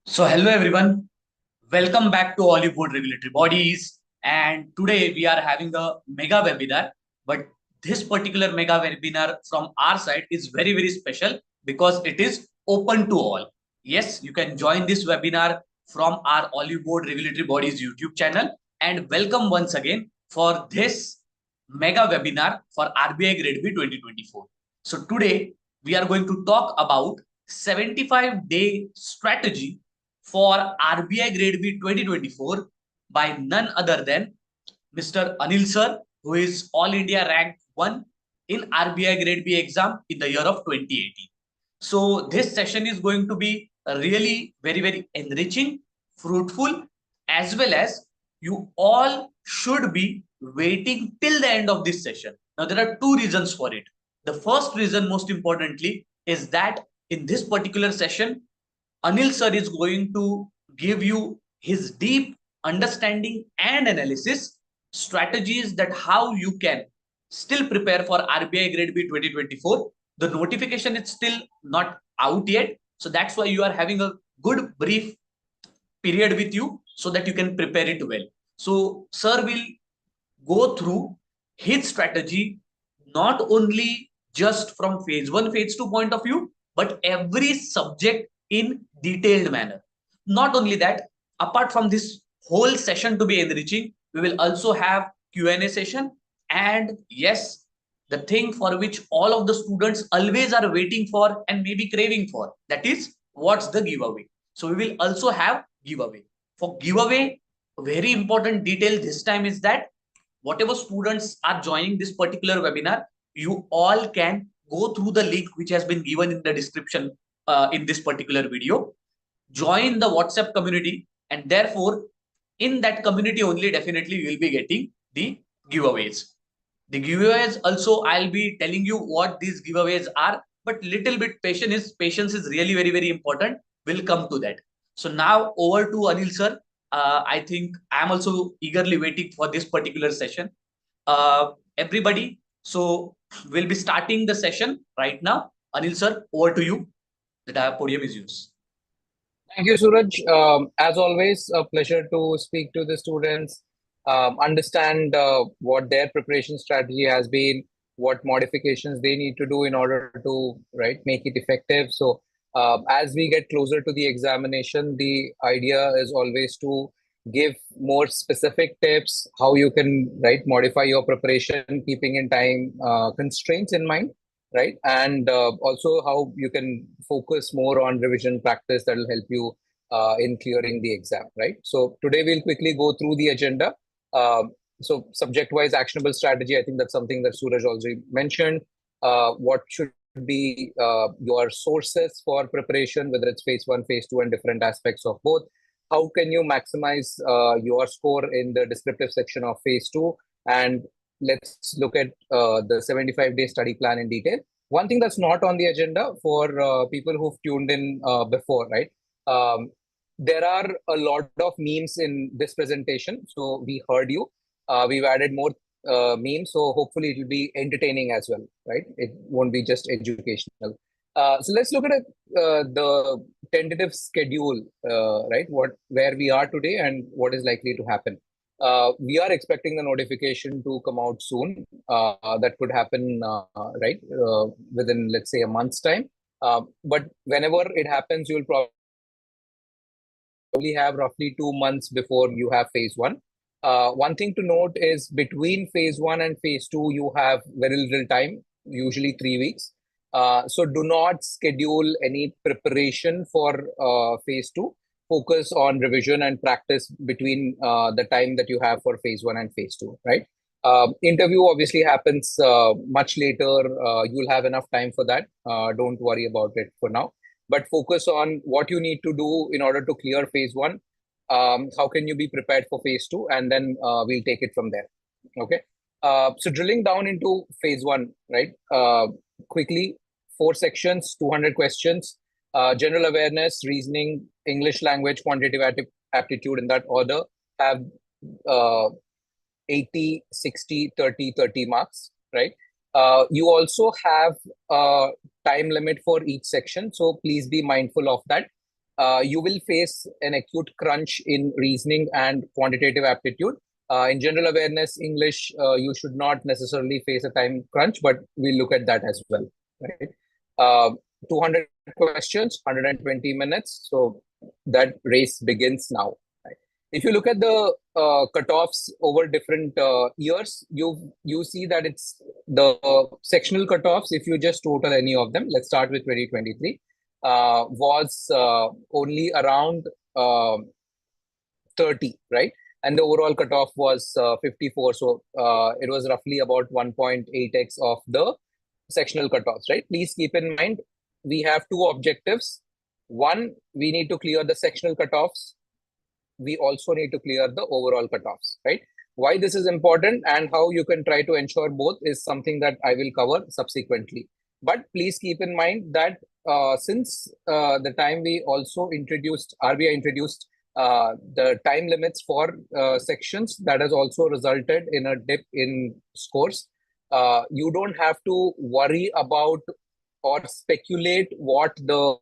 So hello everyone, welcome back to Oliveboard Regulatory Bodies, and today we are having a mega webinar. But this particular mega webinar from our side is very special because it is open to all. Yes, you can join this webinar from our Oliveboard Regulatory Bodies YouTube channel, and welcome once again for this mega webinar for RBI Grade B 2024. So today we are going to talk about 75-day strategy for RBI Grade B 2024 by none other than Mr. Anil Sir, who is All India Rank 1 in RBI Grade B exam in the year of 2018. So this session is going to be really very enriching, fruitful, as well as you all should be waiting till the end of this session. Now, there are two reasons for it. The first reason, most importantly, is that in this particular session, Anil sir is going to give you his deep understanding and analysis strategies that how you can still prepare for RBI Grade B 2024. The notification is still not out yet. So that's why you are having a good brief period with you so that you can prepare it well. So sir will go through his strategy, not only just from phase 1, phase 2 point of view, but every subject in detailed manner. Not only that, apart from this whole session to be enriching, we will also have Q&A session. And yes, the thing for which all of the students always are waiting for and maybe craving for, that is what's the giveaway. So we will also have giveaway. For giveaway, very important detail this time is that whatever students are joining this particular webinar, you all can go through the link which has been given in the description in this particular video, join the WhatsApp community, and therefore in that community only definitely you will be getting the giveaways. The giveaways also I'll be telling you what these giveaways are, but little bit patience is really very important. We'll come to that. So now over to Anil sir. I think I'm also eagerly waiting for this particular session. Everybody, so we'll be starting the session right now. Anil sir, over to you. The podium is yours. Thank you, Suraj. As always, a pleasure to speak to the students, understand what their preparation strategy has been, what modifications they need to do in order to make it effective. So as we get closer to the examination, the idea is always to give more specific tips, how you can modify your preparation, keeping in time constraints in mind. And also how you can focus more on revision practice that will help you in clearing the exam, So today we'll quickly go through the agenda. So subject-wise actionable strategy, I think that's something that Suraj already mentioned. What should be your sources for preparation, whether it's phase 1, phase 2, and different aspects of both. How can you maximize your score in the descriptive section of phase 2? And let's look at the 75-day study plan in detail. One thing that's not on the agenda for people who've tuned in before, there are a lot of memes in this presentation. So we heard you. We've added more memes. So hopefully it will be entertaining as well, It won't be just educational. So let's look at the tentative schedule, where we are today and what is likely to happen. We are expecting the notification to come out soon. That could happen, within, let's say, a month's time. But whenever it happens, you'll probably have roughly 2 months before you have phase 1. One thing to note is between phase 1 and phase 2, you have very little time, usually 3 weeks. So do not schedule any preparation for phase 2. Focus on revision and practice between the time that you have for phase 1 and phase 2, Interview obviously happens much later. You'll have enough time for that. Don't worry about it for now. But focus on what you need to do in order to clear phase 1. How can you be prepared for phase 2? And then we'll take it from there. Okay. So drilling down into phase 1, right? Quickly, 4 sections, 200 questions, general awareness, reasoning, English language, quantitative aptitude in that order, have 80, 60, 30, 30 marks, right? You also have a time limit for each section, so please be mindful of that. You will face an acute crunch in reasoning and quantitative aptitude. In general awareness, English, you should not necessarily face a time crunch, but we'll look at that as well, right? 200 questions, 120 minutes. So that race begins now. Right? If you look at the cutoffs over different years, you see that it's the sectional cutoffs. If you just total any of them, let's start with 2023, was only around 30, right? And the overall cutoff was 54. So it was roughly about 1.8x of the sectional cutoffs, right? Please keep in mind, we have 2 objectives. One, we need to clear the sectional cutoffs. We also need to clear the overall cutoffs, right? Why this is important and how you can try to ensure both is something that I will cover subsequently. But please keep in mind that since the time we also introduced, RBI introduced the time limits for sections, that has also resulted in a dip in scores. You don't have to worry about or speculate what the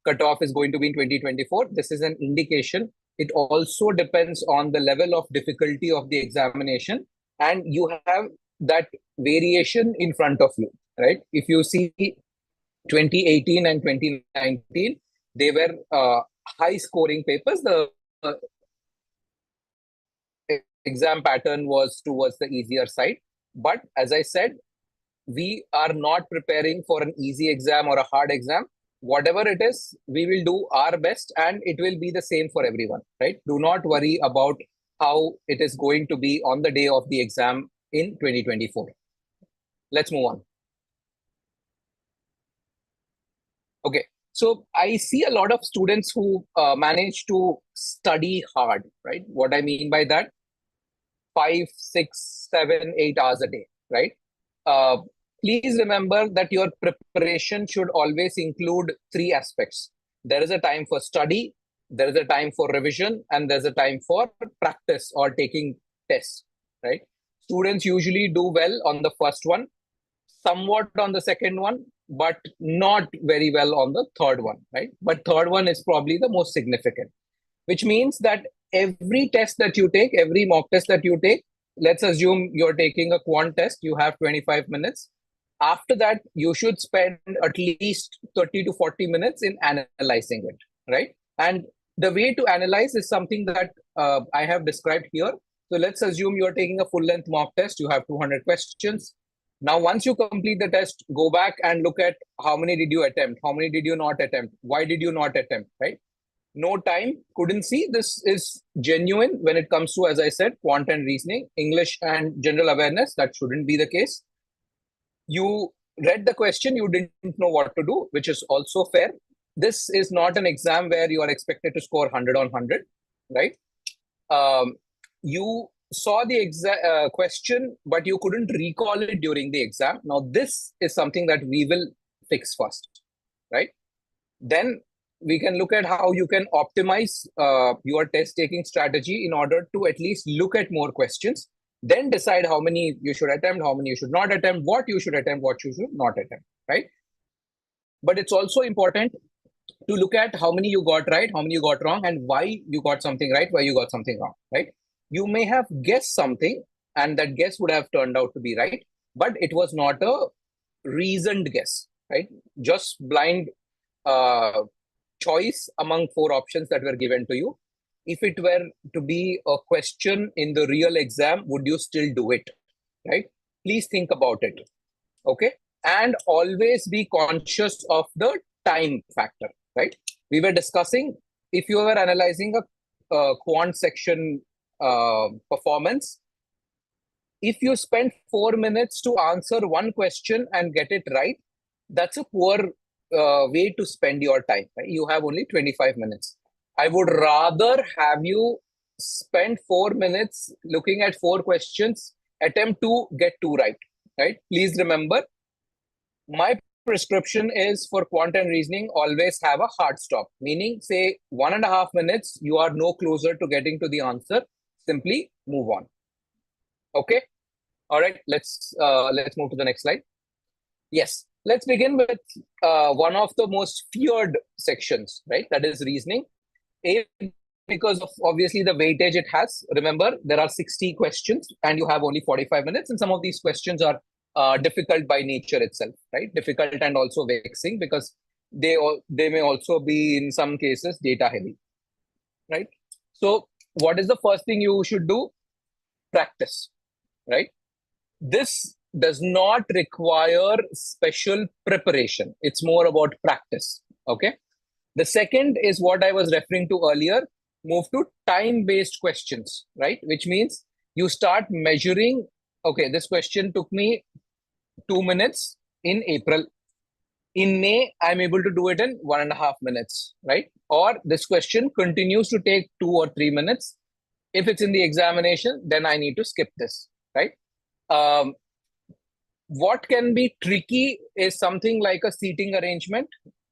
cutoff is going to be in 2024. This is an indication. It also depends on the level of difficulty of the examination, and you have that variation in front of you, right? If you see 2018 and 2019, they were high scoring papers. The exam pattern was towards the easier side. But as I said, we are not preparing for an easy exam or a hard exam. Whatever it is, we will do our best and it will be the same for everyone, right? Do not worry about how it is going to be on the day of the exam in 2024. Let's move on. Okay, so I see a lot of students who manage to study hard, right? What I mean by that, 5, 6, 7, 8 hours a day, right? Please remember that your preparation should always include 3 aspects. There is a time for study, there is a time for revision, and there's a time for practice or taking tests, right? Students usually do well on the first one, somewhat on the second one, but not very well on the third one, right? But third one is probably the most significant, which means that every test that you take, every mock test that you take, let's assume you're taking a quant test, you have 25 minutes. After that, you should spend at least 30 to 40 minutes in analyzing it, right? And the way to analyze is something that I have described here. So let's assume you're taking a full-length mock test, you have 200 questions. Now, once you complete the test, go back and look at how many did you attempt, how many did you not attempt, why did you not attempt, right? No time, couldn't see. This is genuine when it comes to, as I said, quant and reasoning, English and general awareness. That shouldn't be the case. You read the question, you didn't know what to do, which is also fair. This is not an exam where you are expected to score 100 on 100, right? You saw the question, but you couldn't recall it during the exam. Now, this is something that we will fix first, right? Then we can look at how you can optimize your test-taking strategy in order to at least look at more questions, then decide how many you should attempt, how many you should not attempt, what you should attempt, what you should not attempt, right? But it's also important to look at how many you got right, how many you got wrong, and why you got something right, why you got something wrong, right? You may have guessed something, and that guess would have turned out to be right, but it was not a reasoned guess, right? Just blind choice among 4 options that were given to you. If it were to be a question in the real exam, would you still do it, right? Please think about it, okay? And always be conscious of the time factor, right? We were discussing, if you were analyzing a quant section performance, if you spend 4 minutes to answer one question and get it right, that's a poor way to spend your time, right? You have only 25 minutes. I would rather have you spend 4 minutes looking at 4 questions, attempt to get 2 right, right? Please remember, my prescription is for quant and reasoning, always have a hard stop, meaning say 1.5 minutes, you are no closer to getting to the answer, simply move on. Okay. All right, let's move to the next slide. Yes, let's begin with one of the most feared sections, right? That is reasoning. A, because of obviously the weightage it has. Remember, there are 60 questions and you have only 45 minutes, and some of these questions are difficult by nature itself, right? Difficult and also vexing because they may also be in some cases data heavy, right? So what is the first thing you should do? Practice, right? This does not require special preparation. It's more about practice, okay? The second is what I was referring to earlier, move to time-based questions, right? Which means you start measuring, okay, this question took me 2 minutes in April. In May, I'm able to do it in 1.5 minutes, right? Or this question continues to take 2 or 3 minutes. If it's in the examination, then I need to skip this, right? What can be tricky is something like a seating arrangement,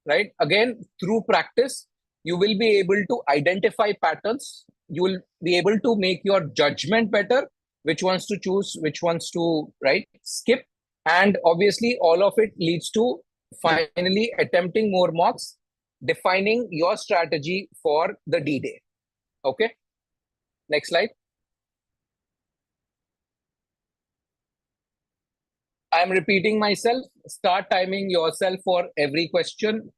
right? Again, through practice, you will be able to identify patterns. You will be able to make your judgment better, which ones to choose, which ones to, right, skip. And obviously, all of it leads to finally attempting more mocks, defining your strategy for the D-Day. Okay. Next slide. I'm repeating myself. Start timing yourself for every question.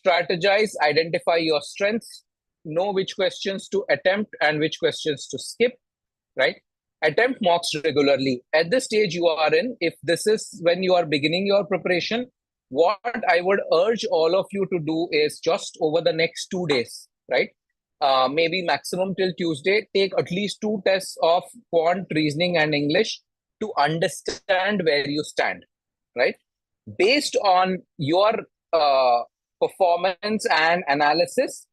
Strategize, identify your strengths, know which questions to attempt and which questions to skip, right? Attempt mocks regularly. At this stage you are in, if this is when you are beginning your preparation, what I would urge all of you to do is just over the next 2 days, right? Maybe maximum till Tuesday, take at least 2 tests of quant, reasoning, and English to understand where you stand, right? Based on your performance and analysis,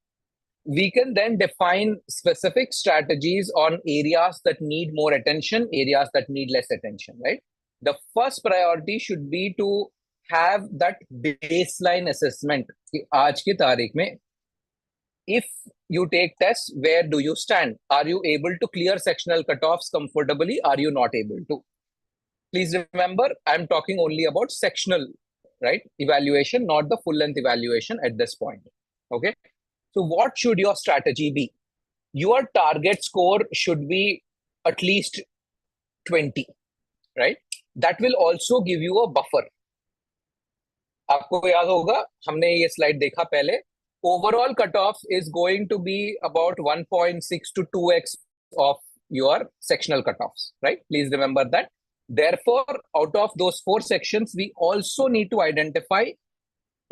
we can then define specific strategies on areas that need more attention, areas that need less attention, right? The first priority should be to have that baseline assessment. Aaj ki taarikh mein, if you take tests, where do you stand? Are you able to clear sectional cutoffs comfortably? Are you not able to? Please remember, I'm talking only about sectional, right, evaluation, not the full length evaluation at this point. Okay. So what should your strategy be? Your target score should be at least 20, right? That will also give you a buffer. आपको याद होगा, हमने ये slide देखा पहले. Overall cutoff is going to be about 1.6 to 2x of your sectional cutoffs, right? Please remember that. Therefore, out of those 4 sections, we also need to identify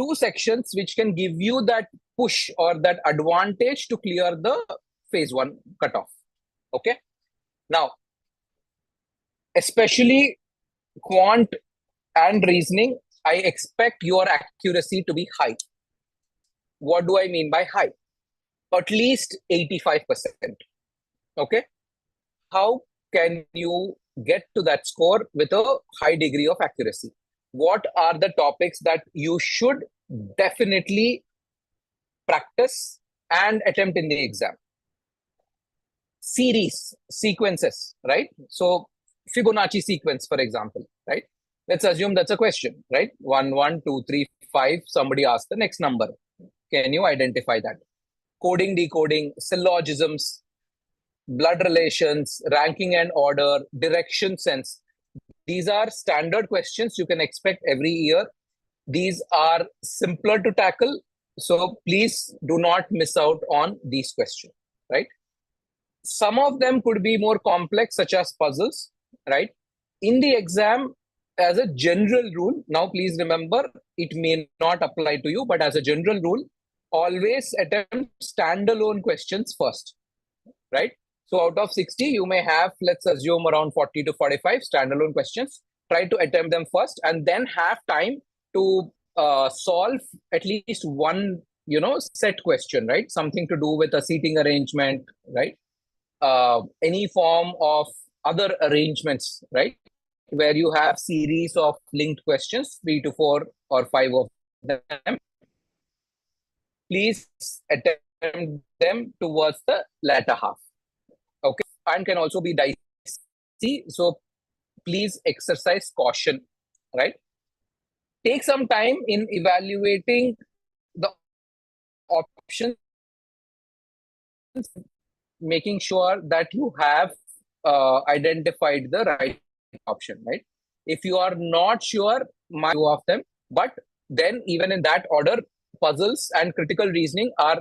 2 sections which can give you that push or that advantage to clear the phase 1 cutoff. Okay. Now, especially quant and reasoning, I expect your accuracy to be high. What do I mean by high? At least 85%. Okay. How can you get to that score with a high degree of accuracy? What are the topics that you should definitely practice and attempt in the exam? Series, sequences, right? So Fibonacci sequence, for example, right? Let's assume that's a question, right? 1, 1, 2, 3, 5. Somebody asked the next number. Can you identify that? Coding, decoding, syllogisms, blood relations, ranking and order, direction sense. These are standard questions you can expect every year. These are simpler to tackle. So please do not miss out on these questions, right? Some of them could be more complex, such as puzzles, right? In the exam, as a general rule, now please remember, it may not apply to you, but as a general rule, always attempt standalone questions first, right? So out of 60, you may have, let's assume, around 40 to 45 standalone questions. Try to attempt them first and then have time to solve at least one set question, right? Something to do with a seating arrangement, right? Any form of other arrangements, right? Where you have series of linked questions, 3 to 4 or 5 of them. Please attempt them towards the latter half. Okay, and can also be dicey. So please exercise caution, right? Take some time in evaluating the options, making sure that you have identified the right option, right? If you are not sure, few of them, but then even in that order, puzzles and critical reasoning are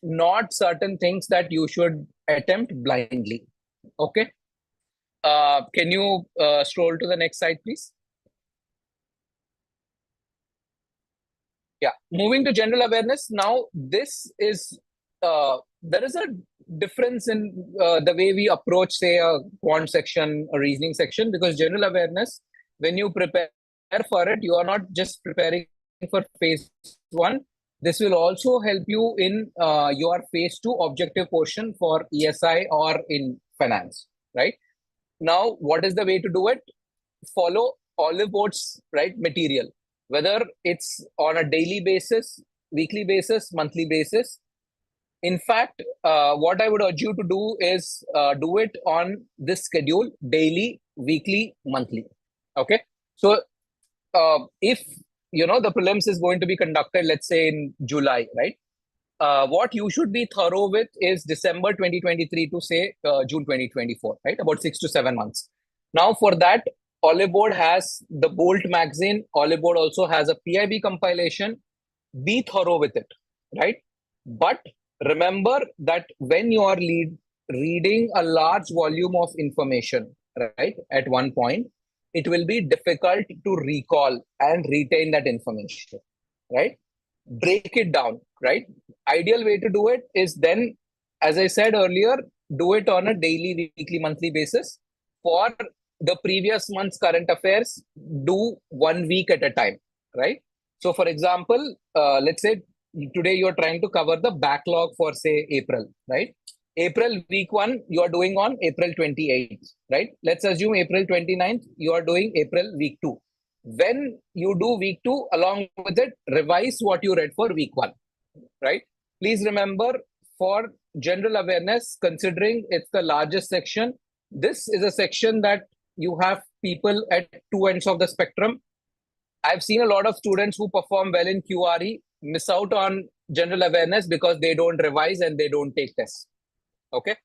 not certain things that you should attempt blindly. Okay. Can you scroll to the next slide, please? Yeah, moving to general awareness. Now, this is, there is a difference in the way we approach, say, a quant section, a reasoning section, because general awareness, when you prepare for it, you are not just preparing for phase 1. This will also help you in your phase 2 objective portion for ESI or in finance, right? Now, what is the way to do it? Follow Oliveboard's, right, material, whether it's on a daily basis, weekly basis, monthly basis. In fact, what I would urge you to do is do it on this schedule: daily, weekly, monthly. Okay. So if the prelims is going to be conducted, let's say in July, right? What you should be thorough with is December 2023 to say June 2024, right? About 6 to 7 months. Now, for that, Oliveboard has the Bolt magazine. Oliveboard also has a PIB compilation. Be thorough with it, right? But remember that when you are reading a large volume of information, right, at one point, it will be difficult to recall and retain that information, right? Break it down, right? Ideal way to do it is then, as I said earlier, do it on a daily, weekly, monthly basis. For the previous month's current affairs, do 1 week at a time, right? So, for example, let's say today you're trying to cover the backlog for, say, April, right? April week 1, you are doing on April 28th, right? Let's assume April 29th, you are doing April week 2. When you do week 2, along with it, revise what you read for week 1, right? Please remember, for general awareness, considering it's the largest section, this is a section that you have people at two ends of the spectrum. I've seen a lot of students who perform well in QRE miss out on general awareness because they don't revise and they don't take tests. Okay.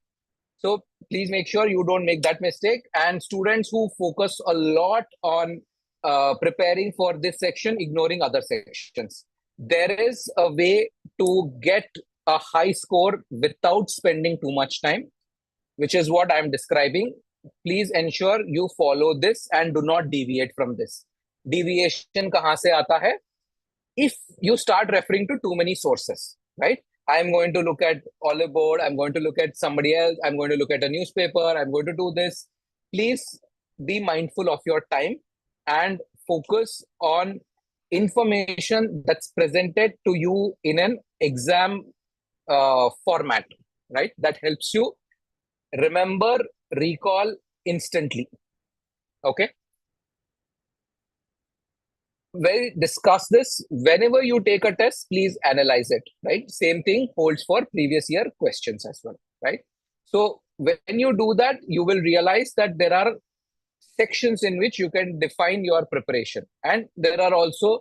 So please make sure you don't make that mistake. And students who focus a lot on preparing for this section, ignoring other sections. There is a way to get a high score without spending too much time, which is what I'm describing. Please ensure you follow this and do not deviate from this. Deviation kahan se aata hai? If you start referring to too many sources, right? I'm going to look at Oliveboard, I'm going to look at somebody else, I'm going to look at a newspaper, I'm going to do this. Please be mindful of your time and focus on information that's presented to you in an exam format, right? That helps you remember, recall instantly. Okay. We discuss this. Whenever you take a test, please analyze it, right? Same thing holds for previous year questions as well, right? So when you do that, you will realize that there are sections in which you can define your preparation. And there are also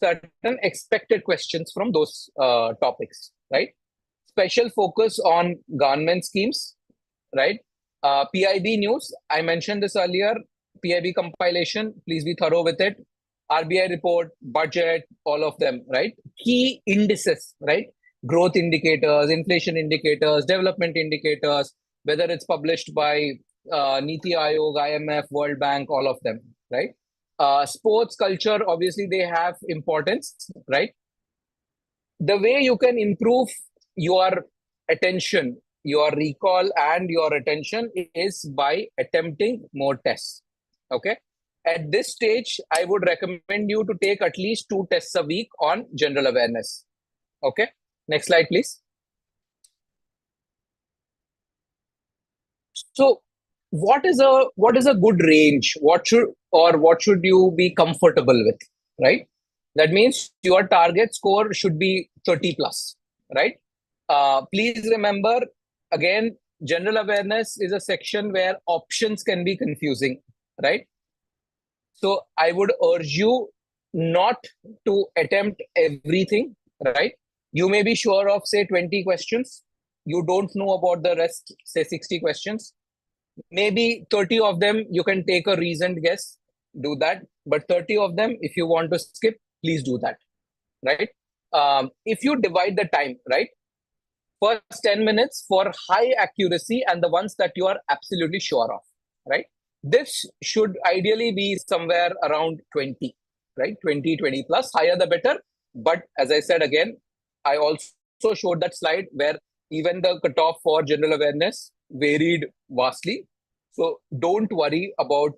certain expected questions from those topics, right? Special focus on government schemes, right? PIB news, I mentioned this earlier, PIB compilation, please be thorough with it. RBI report, budget, all of them, right? Key indices, right? Growth indicators, inflation indicators, development indicators, whether it's published by Niti Aayog, IMF, World Bank, all of them, right? Sports culture, obviously they have importance, right? The way you can improve your attention, your recall and your attention is by attempting more tests, okay? At this stage, I would recommend you to take at least 2 tests a week on general awareness. Okay, next slide, please. So what is a good range? What should you be comfortable with, right? That means your target score should be 30 plus, right? Please remember, again, general awareness is a section where options can be confusing, right? So I would urge you not to attempt everything, right? You may be sure of, say, 20 questions. You don't know about the rest, say 60 questions. Maybe 30 of them, you can take a reasoned guess, do that. But 30 of them, if you want to skip, please do that, right? If you divide the time, right? First 10 minutes for high accuracy and the ones that you are absolutely sure of, right? This should ideally be somewhere around 20, right? 20 plus, higher the better. But as I said again, I also showed that slide where even the cutoff for general awareness varied vastly. So don't worry about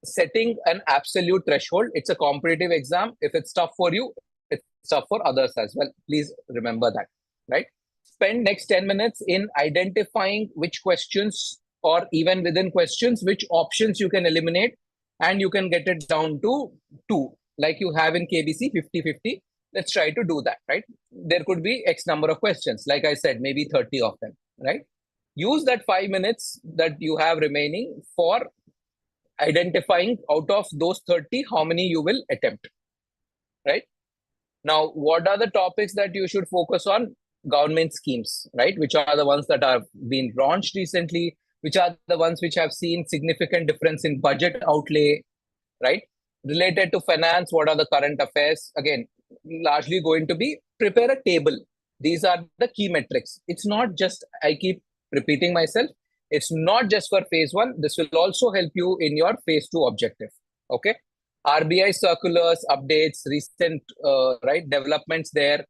setting an absolute threshold. It's a competitive exam. If it's tough for you, it's tough for others as well. Please remember that, right? Spend next 10 minutes in identifying which questions, or even within questions, which options you can eliminate, and you can get it down to 2, like you have in KBC 50-50. Let's try to do that, right? There could be X number of questions. Like I said, maybe 30 of them, right? Use that 5 minutes that you have remaining for identifying out of those 30, how many you will attempt, right? Now, what are the topics that you should focus on? Government schemes, right? Which are the ones that have been launched recently, which are the ones which have seen significant difference in budget outlay, right? Related to finance, what are the current affairs? Again, largely going to be prepare a table. These are the key metrics. It's not just, I keep repeating myself, it's not just for phase 1. This will also help you in your phase 2 objective. Okay. RBI circulars, updates, recent right developments there,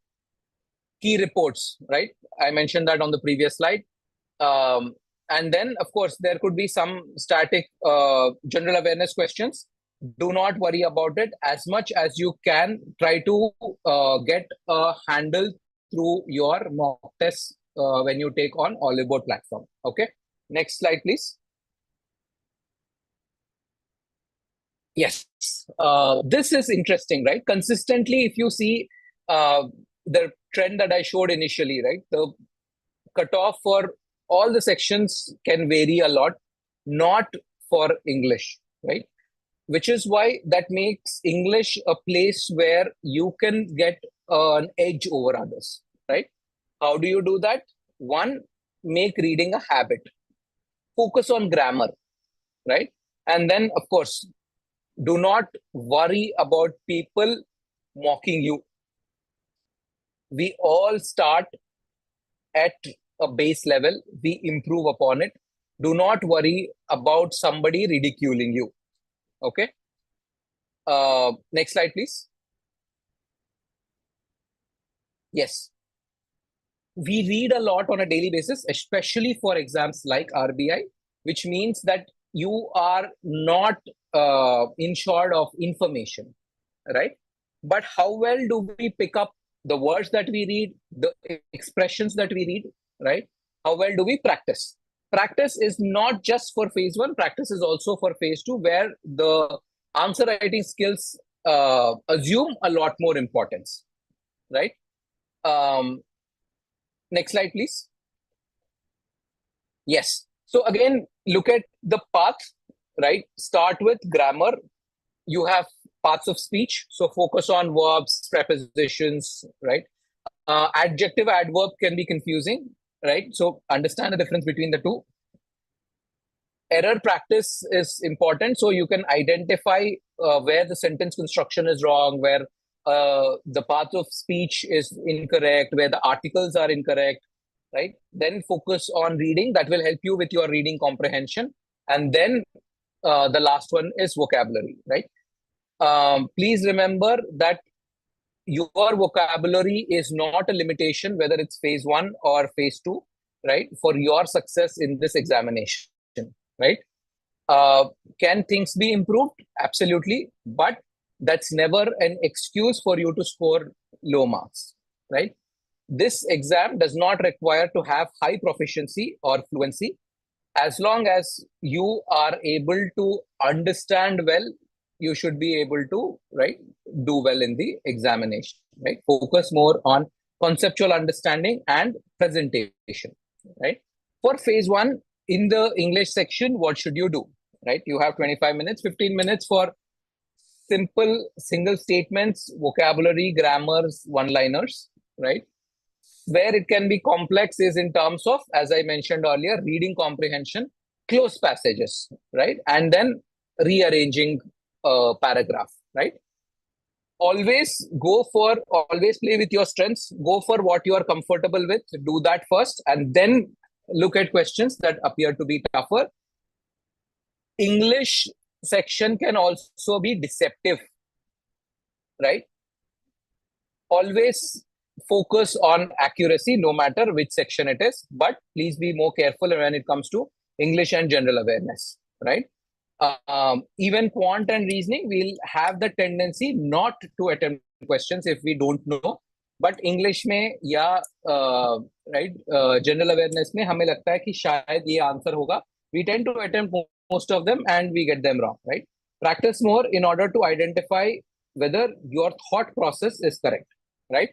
key reports, right? I mentioned that on the previous slide. And then, of course, there could be some static general awareness questions. Do not worry about it. As much as you can, try to get a handle through your mock tests when you take on Oliveboard platform. Okay. Next slide, please. Yes. This is interesting, right? Consistently, if you see the trend that I showed initially, right? The cutoff for all the sections can vary a lot, not for English, right? Which is why that makes English a place where you can get an edge over others, right? How do you do that? One, make reading a habit. Focus on grammar, right? And then, of course, do not worry about people mocking you. We all start at a base level. We improve upon it. Do not worry about somebody ridiculing you. Okay. Next slide, please. Yes. We read a lot on a daily basis, especially for exams like RBI, which means that you are not in short of information, right? But how well do we pick up the words that we read, the expressions that we read, right? How well do we practice? Practice is not just for phase 1, practice is also for phase 2, where the answer writing skills assume a lot more importance, right? Next slide, please. Yes. So again, look at the path, right? Start with grammar. You have parts of speech. So focus on verbs, prepositions, right? Adjective, adverb can be confusing, right? So understand the difference between the two. Error practice is important. So you can identify where the sentence construction is wrong, where the path of speech is incorrect, where the articles are incorrect, right? Then focus on reading. That will help you with your reading comprehension. And then the last one is vocabulary, right? Please remember that your vocabulary is not a limitation, whether it's phase 1 or phase 2, right? For your success in this examination, right? Can things be improved? Absolutely. But that's never an excuse for you to score low marks, right? this exam does not require to have high proficiency or fluency. As long as you are able to understand well, you should be able to, right, do well in the examination, right? Focus more on conceptual understanding and presentation, right? For phase 1, in the English section, what should you do, right? You have 25 minutes, 15 minutes for simple single statements, vocabulary, grammars, one-liners, right? Where it can be complex is in terms of, as I mentioned earlier, reading comprehension, close passages, right? And then rearranging a paragraph, right? Always play with your strengths. Go for what you are comfortable with. Do that first, and then look at questions that appear to be tougher. English section can also be deceptive, right? Always focus on accuracy, no matter which section it is, but please be more careful when it comes to English and general awareness, right? Even quant and reasoning, we'll have the tendency not to attempt questions if we don't know. But English में या general awareness में हमें लगता है कि शायद ये answer होगा. We tend to attempt most of them and we get them wrong, right? Practice more in order to identify whether your thought process is correct, right?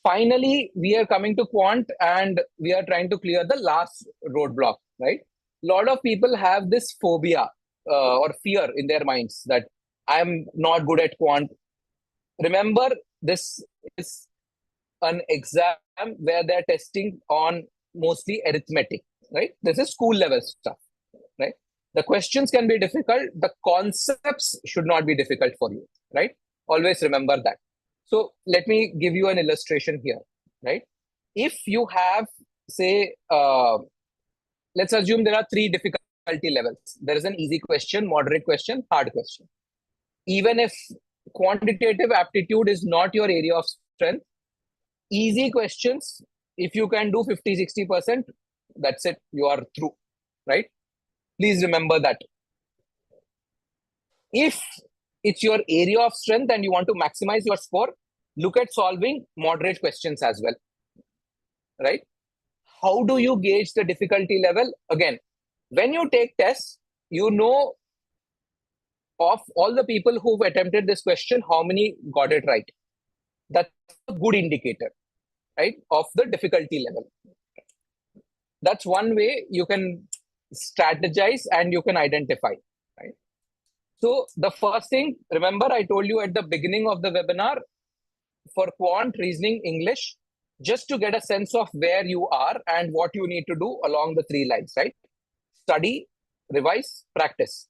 Finally, we are coming to quant and we are trying to clear the last roadblock, right? A lot of people have this phobia or fear in their minds that I'm not good at quant. Remember, this is an exam where they're testing on mostly arithmetic, right? This is school level stuff, right? The questions can be difficult. The concepts should not be difficult for you, right? Always remember that. So let me give you an illustration here, right? If you have, say, let's assume there are 3 difficulty levels. There is an easy question, moderate question, hard question. Even if quantitative aptitude is not your area of strength, easy questions, if you can do 50-60%, that's it, you are through, right? Please remember that. If it's your area of strength and you want to maximize your score, look at solving moderate questions as well, right? How do you gauge the difficulty level? Again, when you take tests, you know of all the people who've attempted this question, how many got it right. That's a good indicator, right, of the difficulty level. That's one way you can strategize and you can identify, right? So the first thing, remember I told you at the beginning of the webinar, for quant, reasoning, English, just to get a sense of where you are and what you need to do along the 3 lines, right? Study, revise, practice.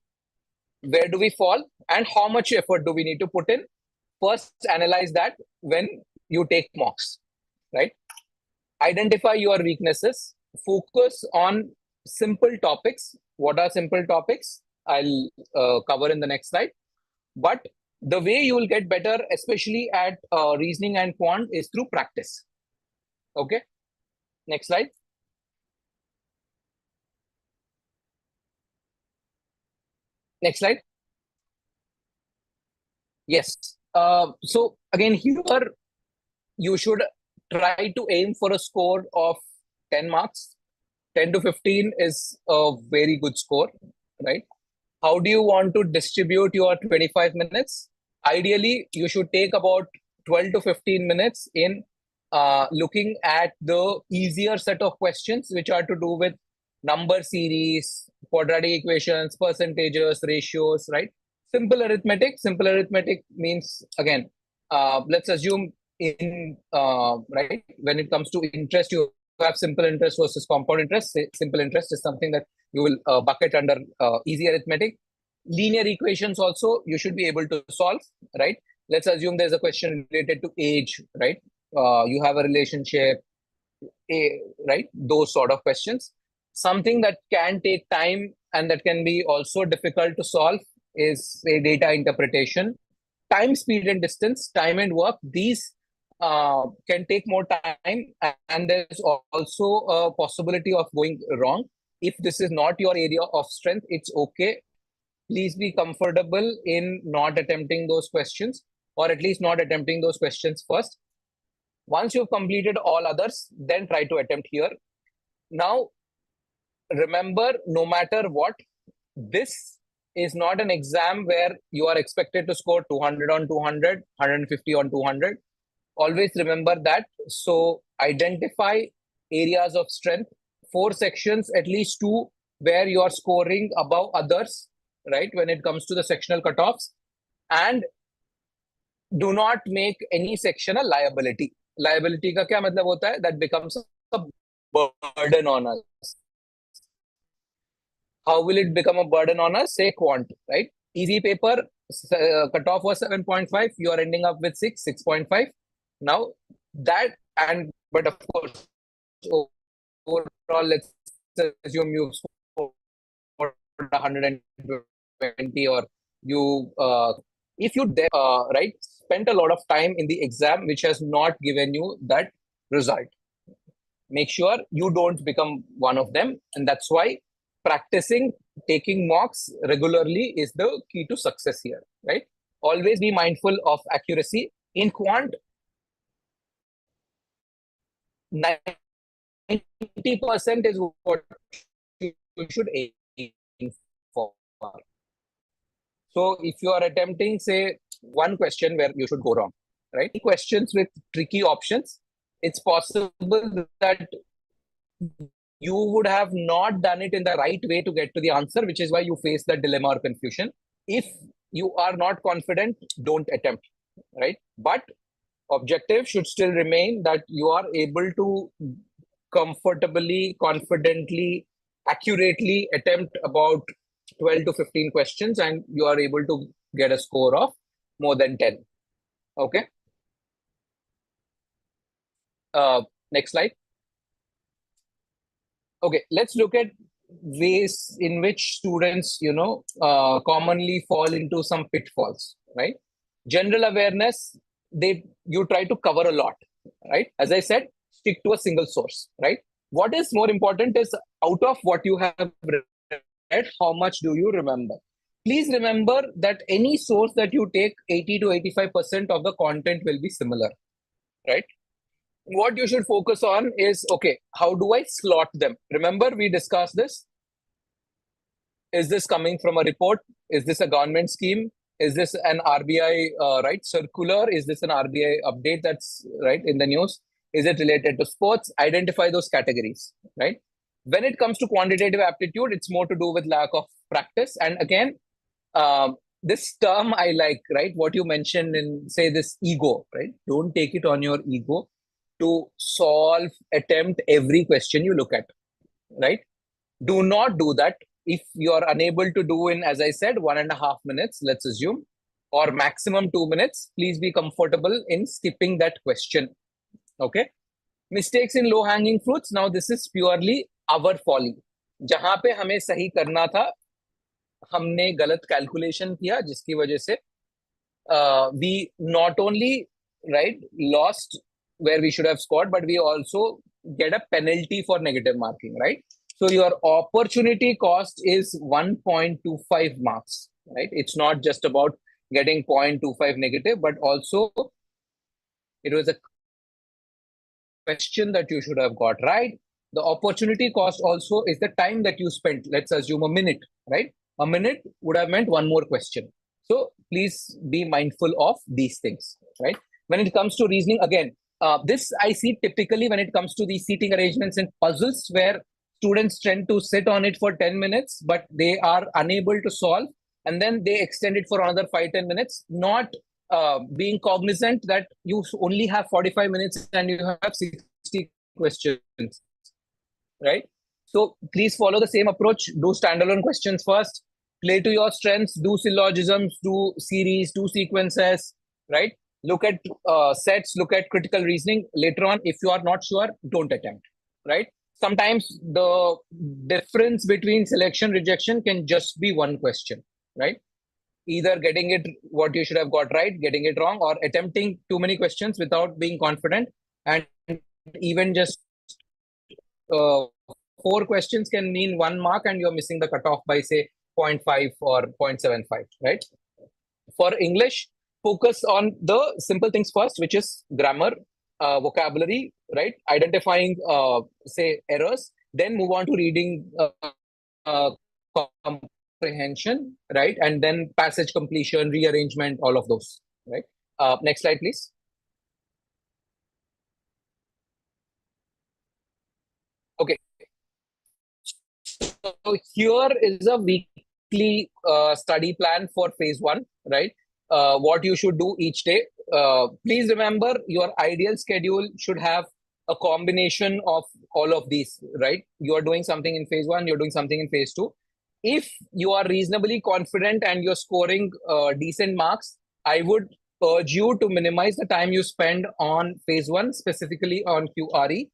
Where do we fall and how much effort do we need to put in? First, analyze that when you take mocks, right? Identify your weaknesses. Focus on simple topics. What are simple topics? I'll cover in the next slide. But the way you will get better, especially at reasoning and quant, is through practice. Okay. Next slide. Next slide. Yes. So again, here you should try to aim for a score of 10 marks. 10 to 15 is a very good score, right? How do you want to distribute your 25 minutes? Ideally, you should take about 12 to 15 minutes in looking at the easier set of questions, which are to do with number series, quadratic equations, percentages, ratios, right? Simple arithmetic. Simple arithmetic means, again, let's assume in, right, when it comes to interest, you have simple interest versus compound interest. Simple interest is something that you will bucket under easy arithmetic. Linear equations also, you should be able to solve, right? Let's assume there's a question related to age, right? You have a relationship, right? Those sort of questions. Something that can take time and that can be also difficult to solve is, say, data interpretation. Time, speed, and distance, time and work, these can take more time, and there's also a possibility of going wrong. If this is not your area of strength, it's okay. Please be comfortable in not attempting those questions, or at least not attempting those questions first. Once you've completed all others, then try to attempt here. Now, remember, no matter what, this is not an exam where you are expected to score 200 on 200, 150 on 200. Always remember that. So identify areas of strength, 4 sections, at least 2 where you are scoring above others, right? When it comes to the sectional cutoffs, and do not make any section a liability. Liability का क्या मतलब होता है? That becomes a burden on us. How will it become a burden on us? Say quant, right? Easy paper, cutoff was 7.5. You are ending up with 6.5. Now that, and but of course, overall, let's assume you scored 120, or you, if you right, spent a lot of time in the exam which has not given you that result. Make sure you don't become one of them, and that's why practicing taking mocks regularly is the key to success here, right? Always be mindful of accuracy. In quant, 90% is what you should aim for. So if you are attempting, say, one question where you should go wrong, right? Questions with tricky options, it's possible that you would have not done it in the right way to get to the answer, which is why you face the dilemma or confusion. If you are not confident, don't attempt, right? But objective should still remain that you are able to comfortably, confidently, accurately attempt about 12 to 15 questions, and you are able to get a score of more than 10. Okay. Next slide. Okay, let's look at ways in which students, commonly fall into some pitfalls, right? General awareness, you try to cover a lot, right? As I said, stick to a single source, right? What is more important is out of what you have read, how much do you remember? Please remember that any source that you take, 80 to 85% of the content will be similar, right? What you should focus on is, okay, how do I slot them? Remember, we discussed this. Is this coming from a report? Is this a government scheme? Is this an RBI right circular? Is this an RBI update that's right in the news? Is it related to sports? Identify those categories, right? When it comes to quantitative aptitude, it's more to do with lack of practice. And again, this term I like, right? What you mentioned in, say, this ego, right? Don't take it on your ego to attempt every question you look at, right? Do not do that. If you are unable to do in, as I said, 1.5 minutes, let's assume, or maximum 2 minutes, please be comfortable in skipping that question. Okay. Mistakes in low hanging fruits. Now this is purely our folly. जहां पे हमें सही करना था, हमने गलत calculation किया, जिसकी वजह से we not only lost where we should have scored, but we also get a penalty for negative marking, right? So your opportunity cost is 1.25 marks, right? It's not just about getting 0.25 negative, but also it was a question that you should have got right. The opportunity cost also is the time that you spent. Let's assume a minute, right? A minute would have meant one more question. So please be mindful of these things, right? When it comes to reasoning, again, this I see typically when it comes to these seating arrangements and puzzles, where students tend to sit on it for 10 minutes, but they are unable to solve, and then they extend it for another 5-10 minutes, not being cognizant that you only have 45 minutes and you have 60 questions, right? So please follow the same approach. Do standalone questions first, play to your strengths, do syllogisms, do series, do sequences, right? Look at sets, look at critical reasoning. Later on, if you are not sure, don't attempt, right? Sometimes the difference between selection rejection can just be one question, right? Either getting it what you should have got right, getting it wrong, or attempting too many questions without being confident. And even just 4 questions can mean 1 mark, and you're missing the cutoff by, say, 0.5 or 0.75, right? For English, focus on the simple things first, which is grammar, vocabulary, right? Identifying, say, errors, then move on to reading comprehension, right? And then passage completion, rearrangement, all of those, right? Next slide, please. Okay. So here is a weekly study plan for phase one, right? What you should do each day. Please remember your ideal schedule should have a combination of all of these, right? You are doing something in phase one, you're doing something in phase two. If you are reasonably confident and you're scoring decent marks, I would urge you to minimize the time you spend on phase one, specifically on QRE.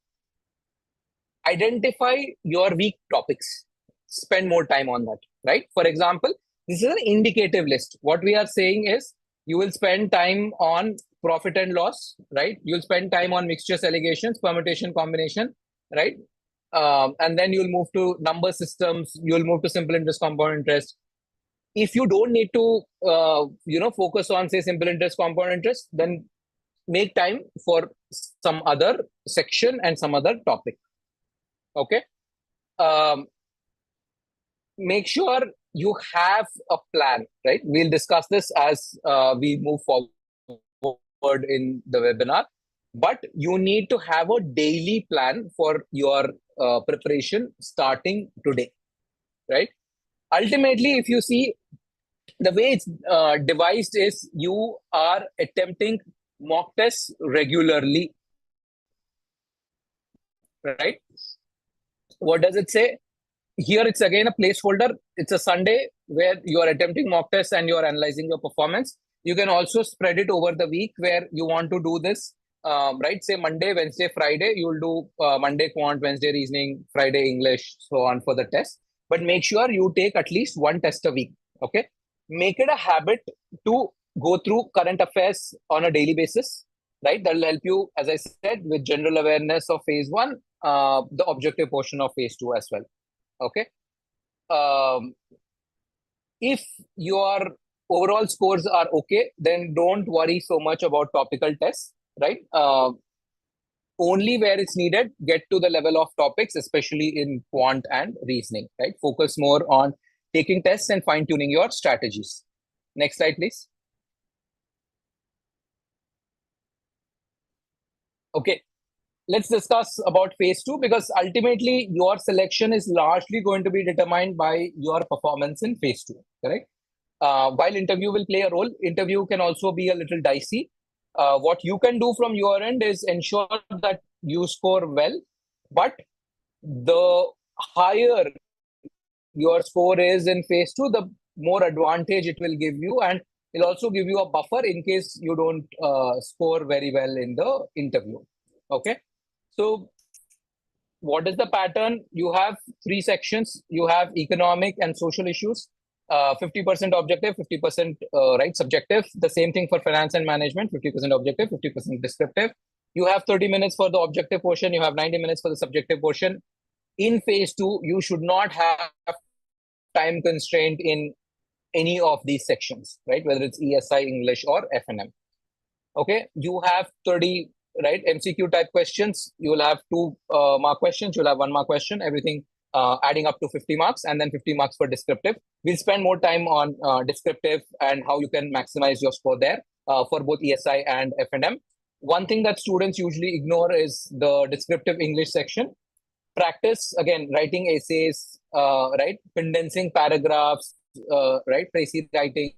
Identify your weak topics. Spend more time on that, right? For example, this is an indicative list. What we are saying is you will spend time on profit and loss, right? You'll spend time on mixtures, allegations, permutation, combination, right? And then you'll move to number systems. You'll move to simple interest, compound interest. If you don't need to, focus on, say, simple interest, compound interest, then make time for some other section and some other topic. Okay. Make sure you have a plan, right? We'll discuss this as we move forward in the webinar, but you need to have a daily plan for your preparation starting today, right? Ultimately, if you see the way it's devised is you are attempting mock tests regularly, right? What does it say? Here it's again a placeholder. It's a Sunday where you are attempting mock tests and you are analyzing your performance. You can also spread it over the week where you want to do this, right? Say Monday, Wednesday, Friday, you'll do Monday Quant, Wednesday Reasoning, Friday English, so on for the test. But make sure you take at least one test a week, okay? Make it a habit to go through current affairs on a daily basis, right? That will help you, as I said, with general awareness of phase one, the objective portion of phase two as well. Okay. If your overall scores are okay, then don't worry so much about topical tests, right? Only where it's needed, get to the level of topics, especially in quant and reasoning, right? Focus more on taking tests and fine-tuning your strategies. Next slide, please. Okay. Let's discuss about phase two, because ultimately your selection is largely going to be determined by your performance in phase two, correct? While interview will play a role, interview can also be a little dicey. What you can do from your end is ensure that you score well, but the higher your score is in phase two, the more advantage it will give you, and it'll also give you a buffer in case you don't score very well in the interview. Okay. So what is the pattern? You have three sections. You have economic and social issues, 50% objective, 50% right subjective. The same thing for finance and management, 50% objective, 50% descriptive. You have 30 minutes for the objective portion. You have 90 minutes for the subjective portion. In phase two, you should not have time constraint in any of these sections, right? Whether it's ESI, English, or F&M. Okay, you have 30, right, MCQ type questions. You will have 2 mark questions. You'll have 1 mark question, everything adding up to 50 marks, and then 50 marks for descriptive. We'll spend more time on descriptive and how you can maximize your score there for both ESI and F&M. One thing that students usually ignore is the descriptive English section. Practice, again, writing essays, right, condensing paragraphs, right, précis writing,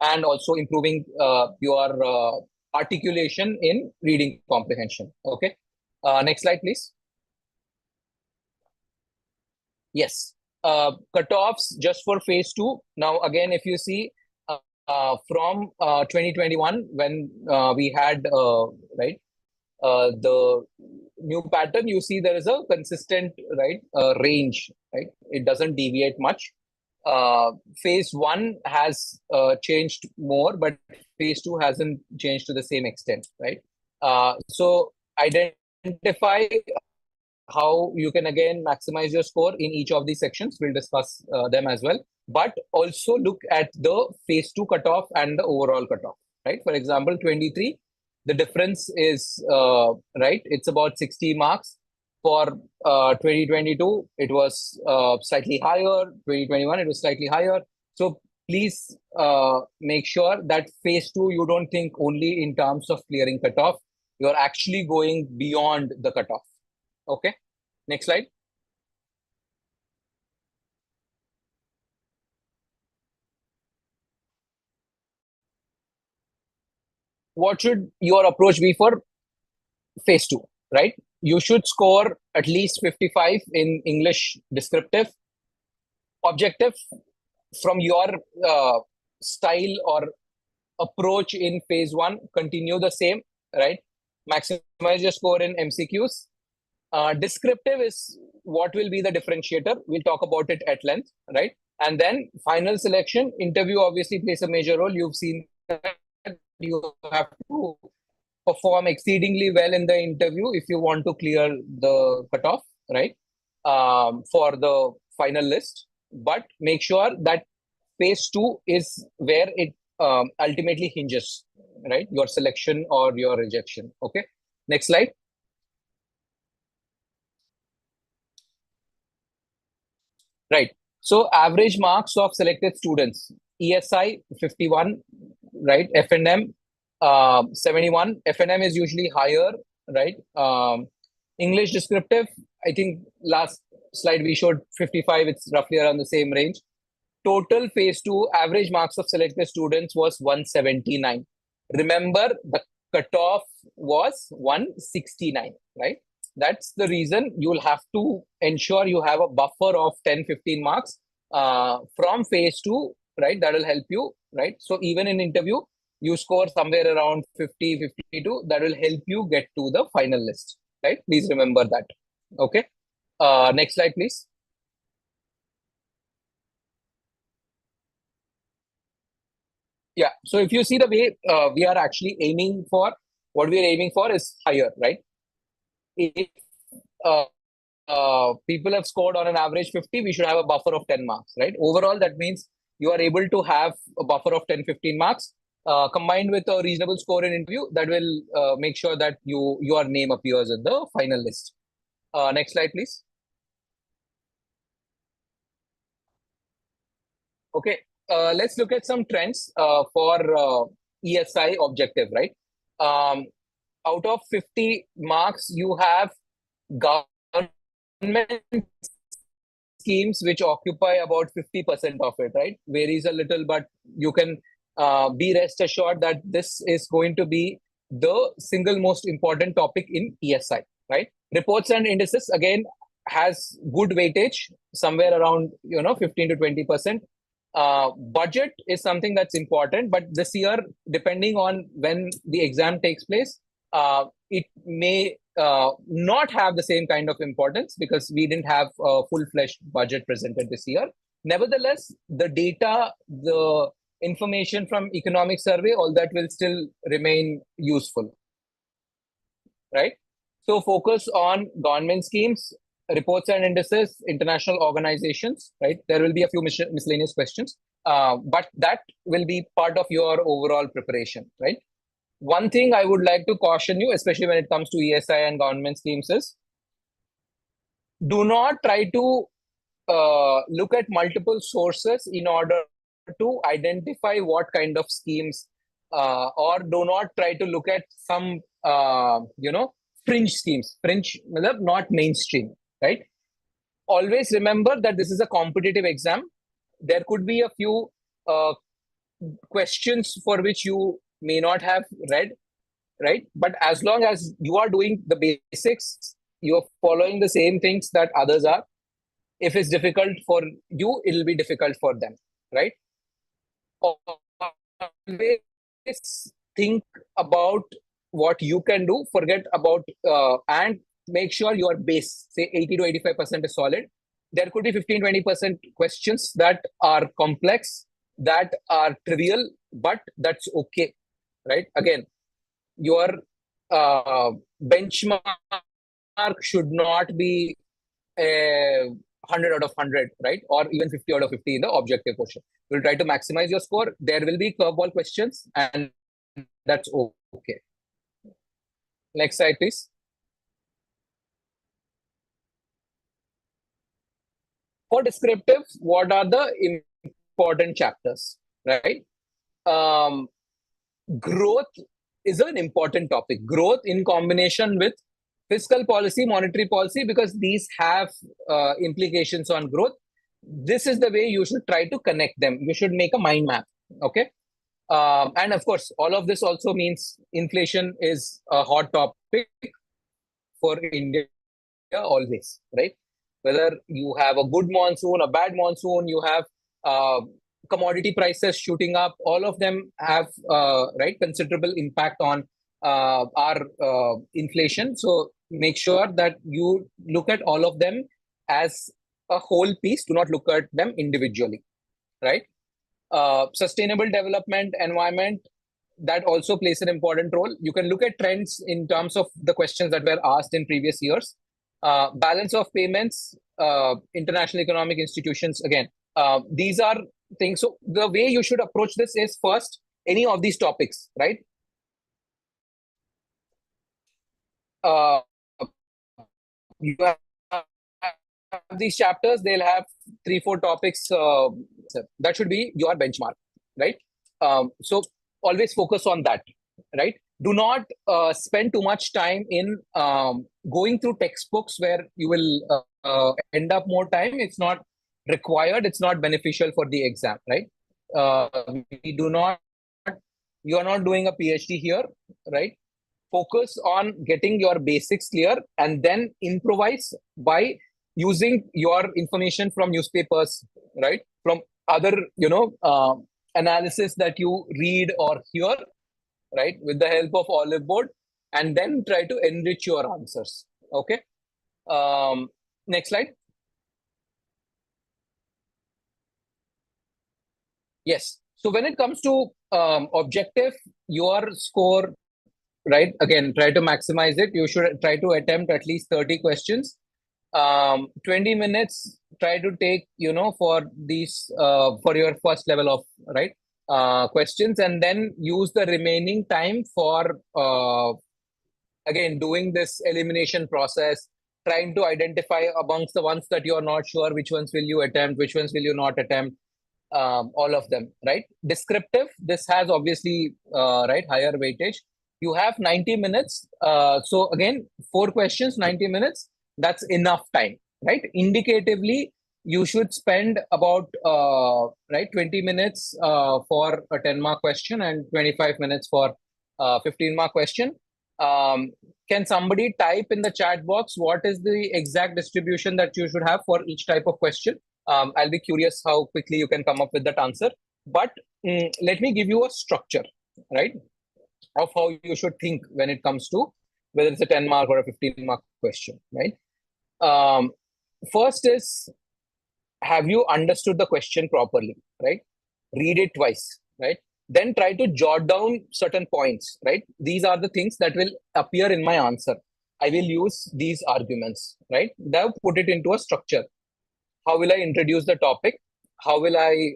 and also improving your articulation in reading comprehension. Okay. Next slide, please. Yes. Cutoffs just for phase two. Now, again, if you see from 2021, when we had, right, the new pattern, you see there is a consistent, right, range, right? It doesn't deviate much. Phase one has changed more, but phase two hasn't changed to the same extent, right? So identify how you can again maximize your score in each of these sections. We'll discuss them as well, but also look at the phase two cutoff and the overall cutoff, right? For example, 23, The difference is, right, it's about 60 marks. For 2022, it was slightly higher. 2021, it was slightly higher. So please make sure that phase 2, you don't think only in terms of clearing cutoff. You're actually going beyond the cutoff. Okay, next slide. What should your approach be for phase 2, right? You should score at least 55 in English descriptive. Objective from your style or approach in phase 1, continue the same, right? Maximize your score in MCQs. Descriptive is what will be the differentiator. We'll talk about it at length, right? And then final selection, interview obviously plays a major role. You've seen that you have to perform exceedingly well in the interview if you want to clear the cutoff, right? For the final list. But make sure that phase 2 is where it ultimately hinges, right? Your selection or your rejection. Okay. Next slide. Right. So average marks of selected students, ESI 51, right? FNM 71. FNM is usually higher, right? English descriptive, I think last slide we showed 55. It's roughly around the same range. Total phase 2 average marks of selected students was 179. Remember, the cutoff was 169, right? That's the reason you'll have to ensure you have a buffer of 10-15 marks from phase 2, right? That will help you, right? So even in interview, you score somewhere around 50, 52. That will help you get to the final list, right? Please remember that. Okay. Next slide, please. Yeah. So if you see the way we are actually aiming for, what we are aiming for is higher, right? If people have scored on an average 50, we should have a buffer of 10 marks, right? Overall, that means you are able to have a buffer of 10-15 marks combined with a reasonable score in interview that will make sure that your name appears in the final list. Next slide, please. Okay, let's look at some trends for ESI objective, right? Out of 50 marks, you have government schemes which occupy about 50% of it, right? Varies a little, but you can be rest assured that this is going to be the single most important topic in ESI, right? Reports and indices, again, has good weightage, somewhere around 15 to 20%. Budget is something that's important, but this year, depending on when the exam takes place, it may not have the same kind of importance because we didn't have a full-fledged budget presented this year. Nevertheless, the data, the information from economic survey, all that will still remain useful, right? So focus on government schemes, reports and indices, international organizations, right? There will be a few miscellaneous questions, but that will be part of your overall preparation, right? One thing I would like to caution you, especially when it comes to ESI and government schemes, is do not try to look at multiple sources in order to identify what kind of schemes, or do not try to look at some, fringe schemes. Fringe, not mainstream, right? Always remember that this is a competitive exam. There could be a few questions for which you may not have read, right? But as long as you are doing the basics, you're following the same things that others are. If it's difficult for you, it'll be difficult for them, right? Always think about what you can do, forget about, and make sure your base, say 80 to 85% is solid. There could be 15-20% questions that are complex, that are trivial, but that's okay, right? Again, your benchmark should not be 100 out of 100, right? Or even 50 out of 50 in the objective portion. We'll try to maximize your score. There will be curveball questions, and that's okay. Next slide, please. For descriptive, what are the important chapters, right? Growth is an important topic. Growth in combination with fiscal policy, monetary policy, because these have implications on growth. This is the way you should try to connect them. You should make a mind map, okay? And of course, all of this also means inflation is a hot topic for India always, right? Whether you have a good monsoon, a bad monsoon, you have commodity prices shooting up, all of them have right considerable impact on our inflation. So make sure that you look at all of them as a whole piece. Do not look at them individually, right? Sustainable development, environment, that also plays an important role. You can look at trends in terms of the questions that were asked in previous years. Balance of payments, international economic institutions, again, these are things. So the way you should approach this is first, any of these topics, right? You have these chapters, they'll have 3-4 topics. That should be your benchmark, right? So always focus on that, right? Do not spend too much time in going through textbooks where you will end up more time. It's not required. It's not beneficial for the exam, right? You are not doing a PhD here, right? Focus on getting your basics clear and then improvise by using your information from newspapers, right? From other, analysis that you read or hear, right? With the help of Oliveboard, and then try to enrich your answers. Okay. Next slide. Yes. So when it comes to objective, your score, right? Again, try to maximize it. You should try to attempt at least 30 questions. 20 minutes, try to take, for these, for your first level of, right? Questions, and then use the remaining time for, again, doing this elimination process, trying to identify amongst the ones that you're not sure, which ones will you attempt, which ones will you not attempt, all of them, right? Descriptive, this has obviously, right, higher weightage. You have 90 minutes. So again, 4 questions, 90 minutes. That's enough time, right? Indicatively, you should spend about, right, 20 minutes for a 10-mark question and 25 minutes for a 15-mark question. Can somebody type in the chat box what is the exact distribution that you should have for each type of question? I'll be curious how quickly you can come up with that answer. But let me give you a structure, right, of how you should think when it comes to whether it's a 10-mark or a 15-mark question, right? First is, have you understood the question properly, right? Read it twice, right? Then try to jot down certain points, right? These are the things that will appear in my answer. I will use these arguments, right? Now put it into a structure. How will I introduce the topic? How will I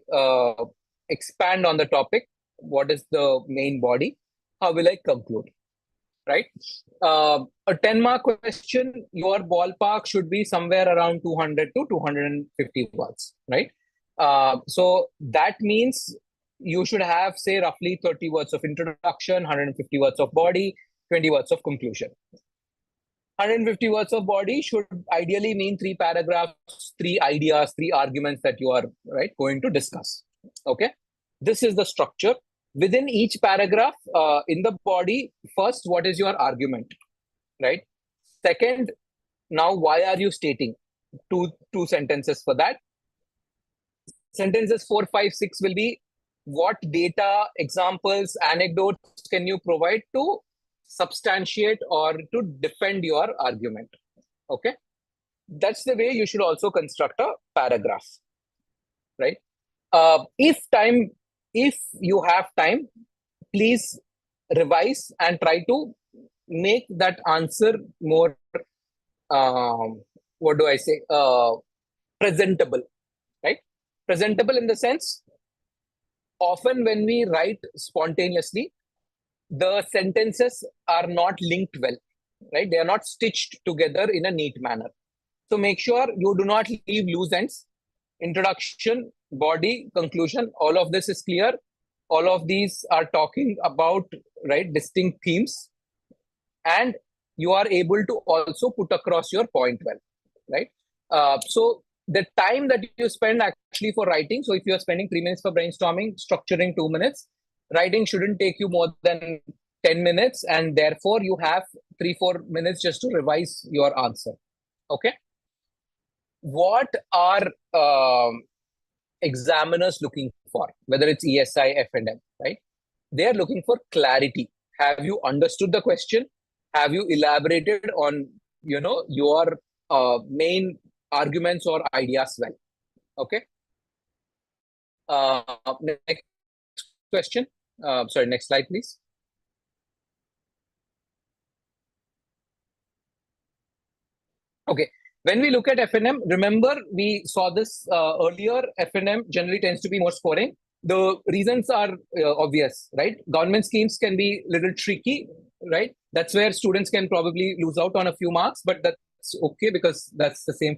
expand on the topic? What is the main body? How will I conclude? Right? A 10-mark question, your ballpark should be somewhere around 200 to 250 words, right? So that means you should have, say, roughly 30 words of introduction, 150 words of body, 20 words of conclusion. 150 words of body should ideally mean 3 paragraphs, 3 ideas, 3 arguments that you are, right, going to discuss. Okay? This is the structure. Within each paragraph, in the body, first, what is your argument, right? Second, now, why are you stating? Two sentences for that. Sentences 4, 5, 6 will be what data, examples, anecdotes can you provide to substantiate or to defend your argument. Okay? That's the way you should also construct a paragraph, right? If you have time, please revise and try to make that answer more, presentable, right? Presentable in the sense, often when we write spontaneously, the sentences are not linked well, right? They are not stitched together in a neat manner. So make sure you do not leave loose ends. Introduction, body, conclusion, all of this is clear. All of these are talking about, right, distinct themes, and you are able to also put across your point well, right? So the time that you spend actually for writing, so if you are spending 3 minutes for brainstorming, structuring 2 minutes, writing shouldn't take you more than 10 minutes, and therefore you have 3-4 minutes just to revise your answer. Okay. What are examiners looking for, whether it's ESI, F&M, right? They're looking for clarity. Have you understood the question? Have you elaborated on, your main arguments or ideas well? Okay. Next question. Sorry, next slide, please. Okay. When we look at F&M, remember we saw this earlier. F&M generally tends to be more scoring. The reasons are obvious, right? Government schemes can be a little tricky, right? That's where students can probably lose out on a few marks, but that's okay because that's the same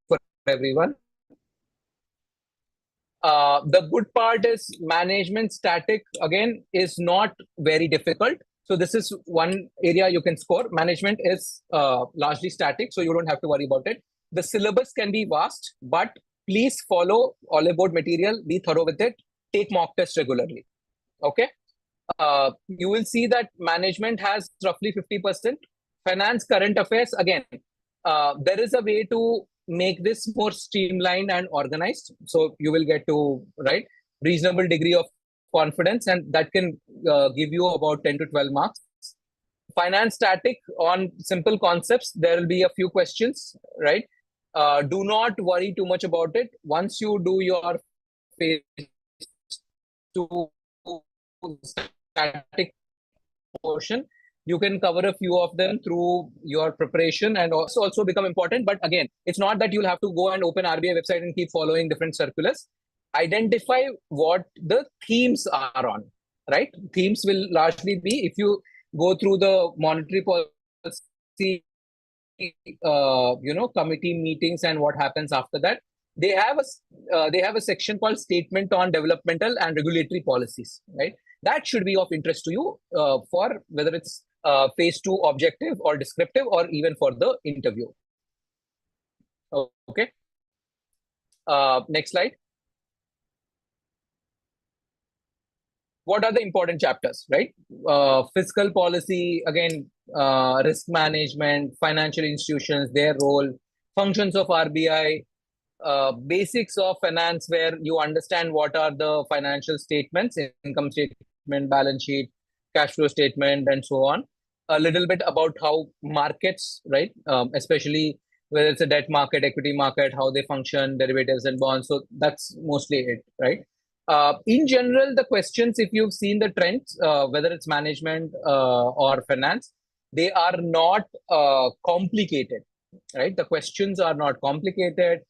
for everyone. The good part is management static, again, is not very difficult. So this is one area you can score. Management is largely static, so you don't have to worry about it. The syllabus can be vast, but please follow Oliveboard material, be thorough with it, take mock tests regularly. Okay. You will see that management has roughly 50%. Finance, current affairs, again, there is a way to make this more streamlined and organized. So you will get to, right, reasonable degree of confidence, and that can give you about 10 to 12 marks. Finance static on simple concepts, there will be a few questions, right? Do not worry too much about it. Once you do your phase 2 static portion, you can cover a few of them through your preparation and also become important. But again, it's not that you'll have to go and open RBI website and keep following different circulars. Identify what the themes are on, right? Themes will largely be, if you go through the monetary policy, committee meetings and what happens after that, they have a section called statement on developmental and regulatory policies, right? That should be of interest to you for whether it's phase 2 objective or descriptive or even for the interview. Okay. Next slide. What are the important chapters, right? Fiscal policy, again, risk management, financial institutions, their role, functions of RBI, basics of finance, where you understand what are the financial statements, income statement, balance sheet, cash flow statement, and so on. A little bit about how markets, right, especially whether it's a debt market, equity market, how they function, derivatives and bonds. So that's mostly it, right? In general, the questions, if you've seen the trends, whether it's management or finance, they are not complicated, right? The questions are not complicated.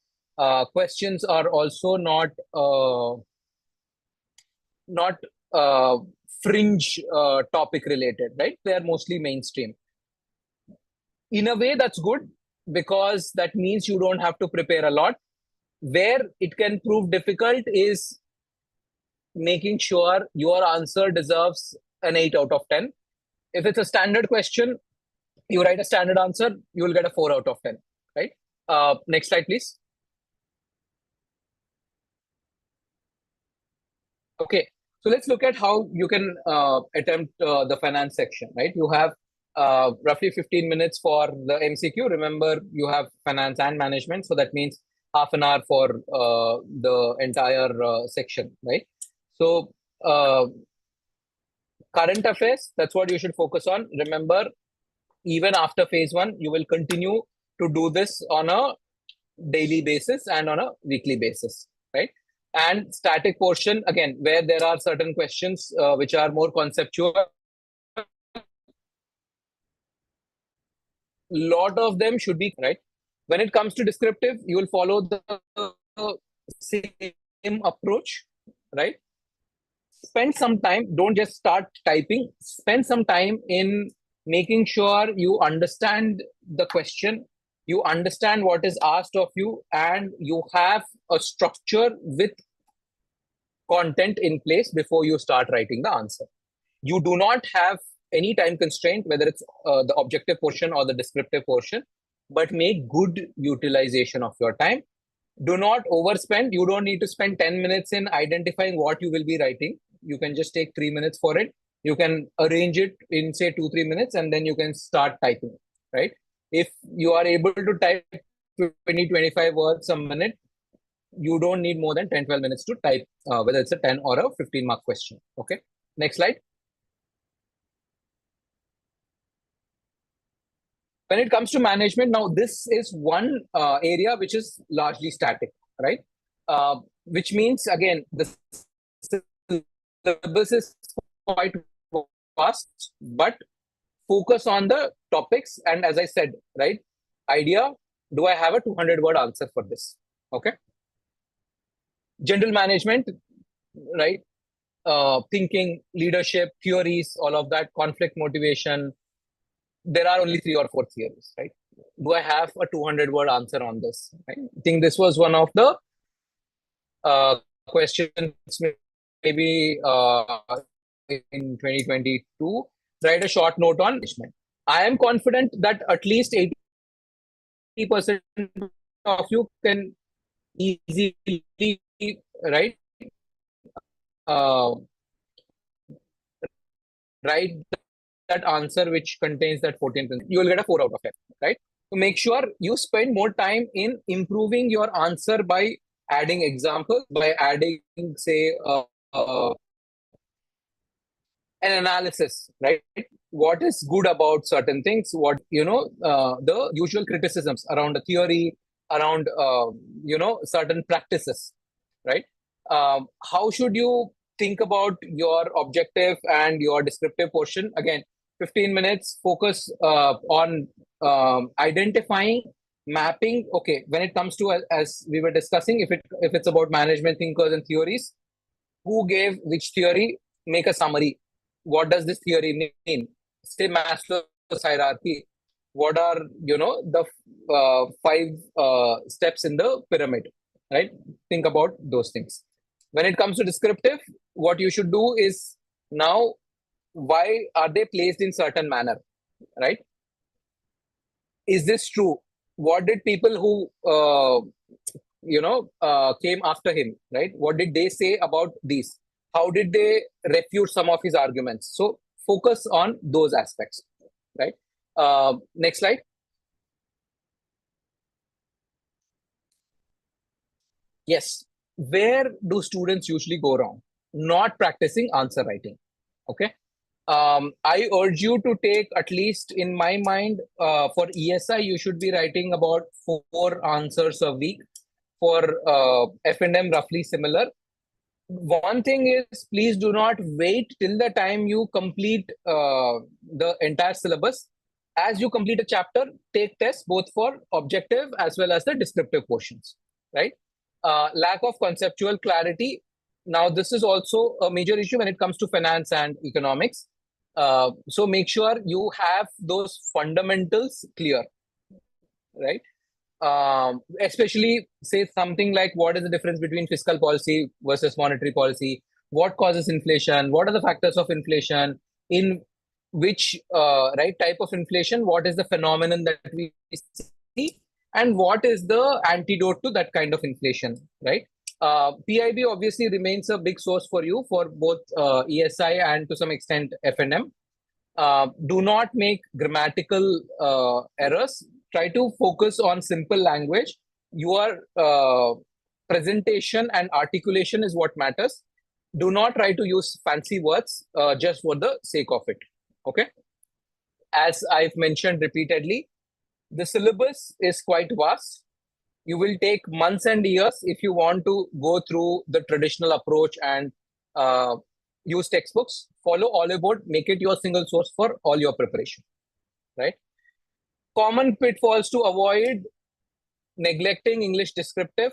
Questions are also not fringe topic related, right? They are mostly mainstream. In a way, that's good because that means you don't have to prepare a lot. Where it can prove difficult is making sure your answer deserves an 8 out of 10. If it's a standard question, you write a standard answer, you will get a 4 out of 10, right? Next slide, please. Okay, so let's look at how you can attempt the finance section, right? You have roughly 15 minutes for the MCQ. Remember, you have finance and management, so that means half an hour for the entire section, right? So current affairs, that's what you should focus on. Remember, even after phase 1, you will continue to do this on a daily basis and on a weekly basis, right? And static portion, again, where there are certain questions which are more conceptual. Lot of them should be, right? When it comes to descriptive, you will follow the same approach, right? Spend some time, don't just start typing, spend some time in making sure you understand the question, you understand what is asked of you, and you have a structure with content in place before you start writing the answer. You do not have any time constraint, whether it's the objective portion or the descriptive portion, but make good utilization of your time. Do not overspend. You don't need to spend 10 minutes in identifying what you will be writing. You can just take 3 minutes for it. You can arrange it in, say, 2-3 minutes, and then you can start typing, right? If you are able to type 20-25 words a minute, you don't need more than 10-12 minutes to type, whether it's a 10 or a 15-mark question. Okay, next slide. When it comes to management, now this is one area which is largely static, right? Which means, again, the syllabus is quite fast, but focus on the topics. And as I said, right, idea, do I have a 200-word answer for this? Okay. General management, right? Thinking, leadership, theories, all of that, conflict motivation. There are only 3 or 4 theories, right? Do I have a 200-word answer on this? Right? I think this was one of the questions maybe in 2022. Write a short note on management. I am confident that at least 80% of you can easily, right, write that answer which contains that 14 principles. You will get a 4 out of 10, right? So make sure you spend more time in improving your answer by adding examples, by adding, say, an analysis, right? What is good about certain things? What, the usual criticisms around the theory, around, certain practices, right? How should you think about your objective and your descriptive portion? Again, 15 minutes, focus on identifying, mapping. Okay, when it comes to, as we were discussing, if it's about management thinkers and theories, who gave which theory, make a summary. What does this theory mean? Say Maslow's hierarchy. What are, the 5 steps in the pyramid, right? Think about those things. When it comes to descriptive, what you should do is, now, why are they placed in certain manner, right? Is this true? What did people who came after him, right? What did they say about these? How did they refute some of his arguments? So focus on those aspects, right? Next slide. Yes. Where do students usually go wrong? Not practicing answer writing. Okay. I urge you to take, at least in my mind, for ESI, you should be writing about 4 answers a week. For F&M, roughly similar. One thing is, please do not wait till the time you complete the entire syllabus. As you complete a chapter, take tests both for objective as well as the descriptive portions, right? Lack of conceptual clarity. Now, this is also a major issue when it comes to finance and economics. So make sure you have those fundamentals clear, right? Especially, say, something like, what is the difference between fiscal policy versus monetary policy? What causes inflation? What are the factors of inflation? In which right type of inflation? What is the phenomenon that we see? And what is the antidote to that kind of inflation, right? PIB obviously remains a big source for you for both ESI and to some extent F&M. Do not make grammatical errors. Try to focus on simple language. Your presentation and articulation is what matters. Do not try to use fancy words just for the sake of it. Okay. As I've mentioned repeatedly, the syllabus is quite vast. You will take months and years if you want to go through the traditional approach and use textbooks. Follow Oliveboard, make it your single source for all your preparation, right? Common pitfalls to avoid: neglecting English descriptive,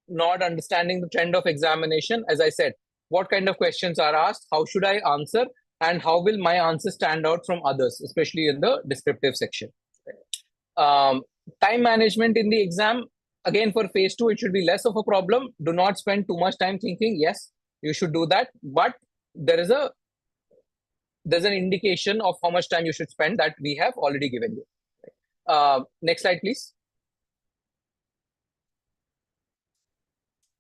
not understanding the trend of examination. As I said, what kind of questions are asked? How should I answer? and how will my answer stand out from others, especially in the descriptive section. Time management in the exam, again for phase 2, it should be less of a problem. Do not spend too much time thinking. Yes, you should do that, but there's an indication of how much time you should spend that we have already given you. Next slide, please.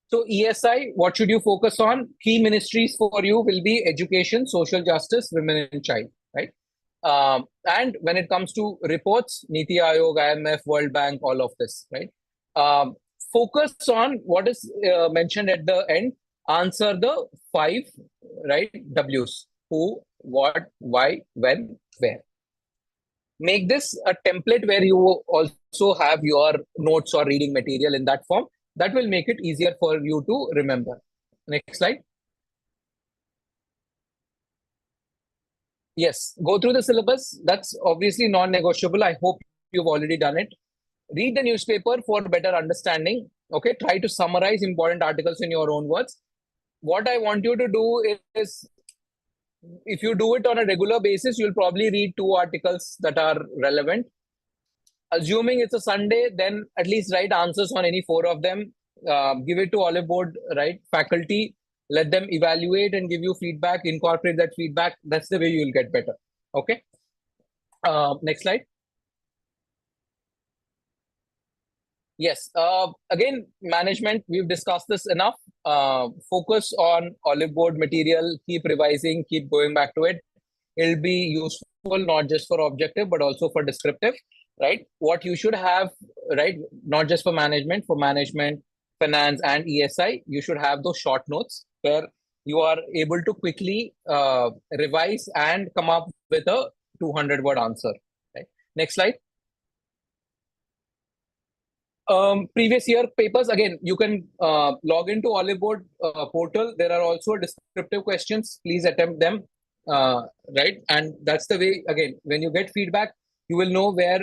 So ESI, what should you focus on? Key ministries for you will be education, social justice, women and child, right? And when it comes to reports, Niti Aayog, IMF, World Bank, all of this, right? Focus on what is mentioned at the end. Answer the 5, right? W's: who, what, why, when, where. Make this a template where you also have your notes or reading material in that form. That will make it easier for you to remember. Next slide. Yes, go through the syllabus. That's obviously non-negotiable. I hope you've already done it. Read the newspaper for better understanding. Okay, try to summarize important articles in your own words. What I want you to do is, if you do it on a regular basis, you'll probably read 2 articles that are relevant. Assuming it's a Sunday, then at least write answers on any 4 of them. Give it to Oliveboard, right? Faculty, let them evaluate and give you feedback, incorporate that feedback. That's the way you'll get better. Okay. Next slide. Yes. Again, management, we've discussed this enough. Focus on Oliveboard material, keep revising, keep going back to it. It'll be useful not just for objective, but also for descriptive, right? What you should have, right? Not just for management, finance, and ESI, you should have those short notes where you are able to quickly revise and come up with a 200-word answer. Right? Next slide. Previous year papers, again, you can log into Oliveboard portal. There are also descriptive questions. Please attempt them, right? And that's the way, again, when you get feedback, you will know where,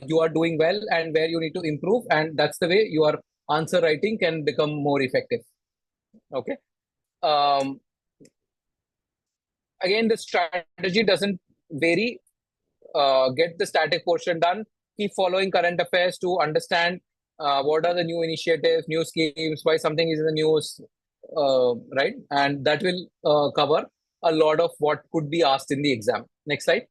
you are doing well and where you need to improve. And that's the way your answer writing can become more effective. Okay. Again, the strategy doesn't vary. Get the static portion done. Keep following current affairs to understand what are the new initiatives, new schemes, why something is in the news, right? And that will cover a lot of what could be asked in the exam. Next slide.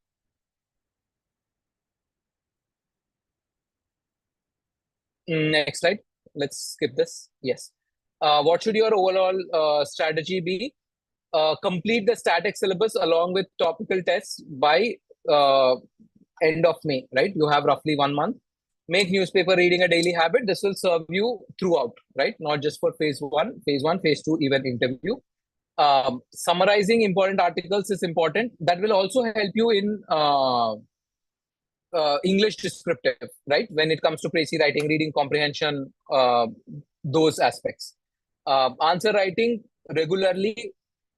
Next slide. Let's skip this. Yes. What should your overall strategy be? Complete the static syllabus along with topical tests by end of May, right? You have roughly 1 month. Make newspaper reading a daily habit. This will serve you throughout, right? Not just for phase 1, phase 2, even interview. Summarizing important articles is important. That will also help you in English descriptive, right? When it comes to précis writing, reading comprehension, those aspects. Answer writing regularly,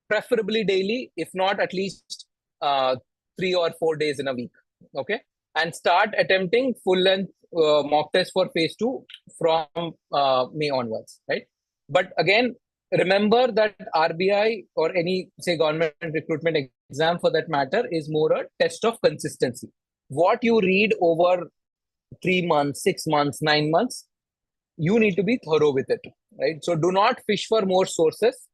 preferably daily, if not at least 3 or 4 days in a week. Okay. And start attempting full-length mock test for phase 2 from May onwards, right? But again, remember that RBI or any, say, government recruitment exam for that matter is more a test of consistency. What you read over 3 months, 6 months, 9 months, you need to be thorough with it, right? So do not fish for more sources.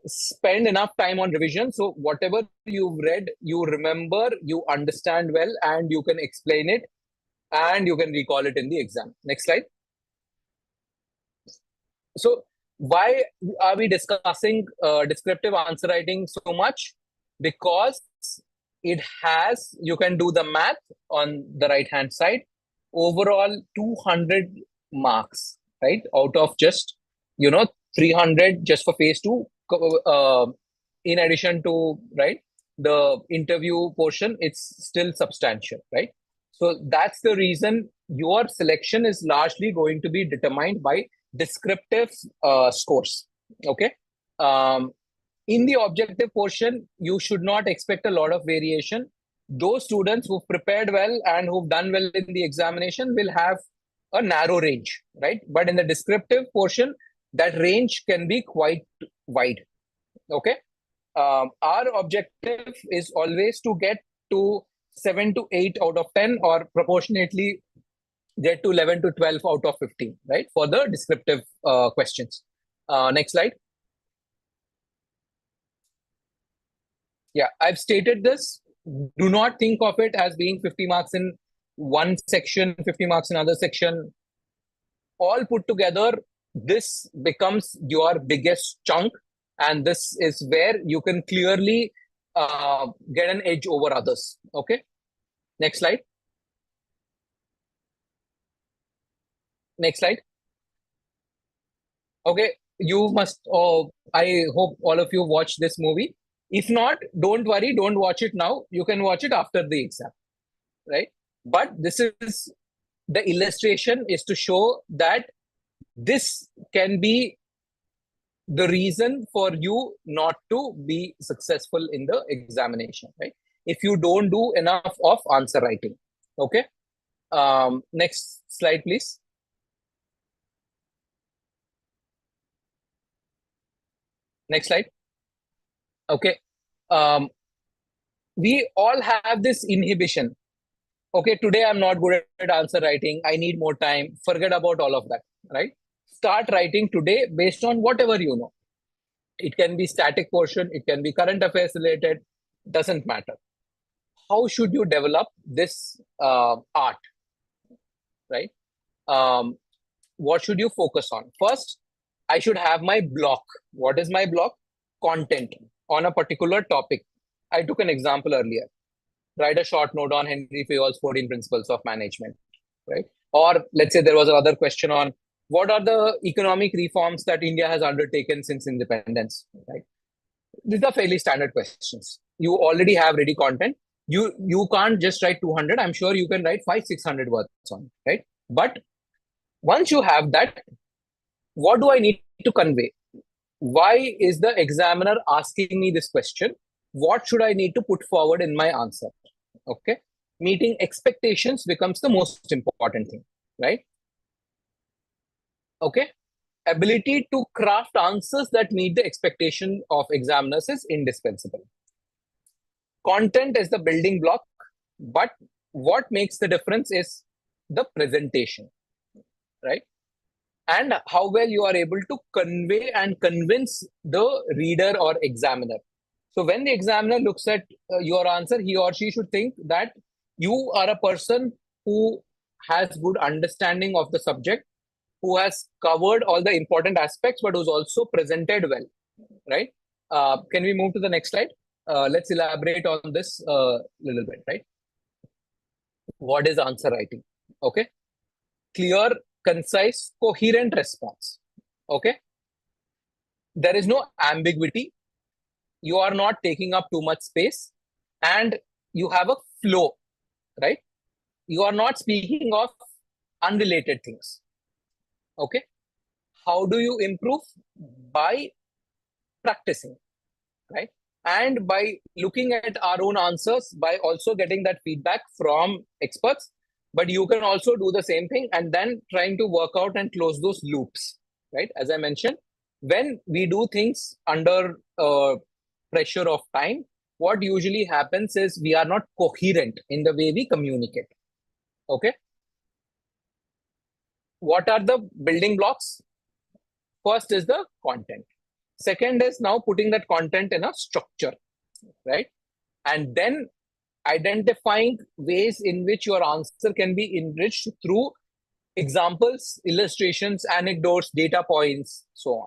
Spend enough time on revision. So whatever you've read, you remember, you understand well, and you can explain it, and you can recall it in the exam. Next slide. So why are we discussing descriptive answer writing so much? Because it has, you can do the math on the right-hand side, overall 200 marks, right? Out of just, 300 just for phase 2, in addition to, right, the interview portion, it's still substantial, right? So that's the reason your selection is largely going to be determined by descriptive scores, okay? In the objective portion, you should not expect a lot of variation. Those students who've prepared well and who've done well in the examination will have a narrow range, right? But in the descriptive portion, that range can be quite wide, okay? Our objective is always to get to 7 to 8 out of 10, or proportionately get to 11 to 12 out of 15, right? For the descriptive questions. Next slide. Yeah, I've stated this. Do not think of it as being 50 marks in one section, 50 marks in other section. All put together, this becomes your biggest chunk, and this is where you can clearly get an edge over others. Okay, next slide. Next slide. Okay, you must, I hope all of you watch this movie. If not, don't worry, don't watch it now. You can watch it after the exam, right? But this is, the illustration is to show that this can be the reason for you not to be successful in the examination, right? If you don't do enough of answer writing. Okay. Next slide, please. Next slide. Okay. We all have this inhibition. Okay, today I'm not good at answer writing. I need more time. Forget about all of that, right? Start writing today based on whatever you know. It can be static portion, it can be current affairs related, doesn't matter. How should you develop this art, right? What should you focus on? First, I should have my block. What is my block? Content on a particular topic. I took an example earlier. Write a short note on Henry Fayol's 14 Principles of Management, right? Or let's say there was another question on what are the economic reforms that India has undertaken since independence, right? These are fairly standard questions. You already have ready content. You can't just write 200. I'm sure you can write 500-600 words on, right? But once you have that, what do I need to convey? Why is the examiner asking me this question? What should I need to put forward in my answer? Okay. Meeting expectations becomes the most important thing, right? Okay. Ability to craft answers that meet the expectation of examiners is indispensable. Content is the building block, but what makes the difference is the presentation, right? And how well you are able to convey and convince the reader or examiner. So when the examiner looks at your answer, he or she should think that you are a person who has good understanding of the subject, who has covered all the important aspects, but who's also presented well, right? Can we move to the next slide? Let's elaborate on this a little bit, right? What is answer writing? Okay. Clear, concise, coherent response. Okay. There is no ambiguity. You are not taking up too much space, and you have a flow, right? You are not speaking of unrelated things. Okay. How do you improve? By practicing, right? And by looking at our own answers, by also getting that feedback from experts. But you can also do the same thing and then trying to work out and close those loops, right? As I mentioned, when we do things under pressure of time, what usually happens is we are not coherent in the way we communicate. Okay. What are the building blocks? First is the content. Second is now putting that content in a structure, right? And then identifying ways in which your answer can be enriched through examples, illustrations, anecdotes, data points, so on.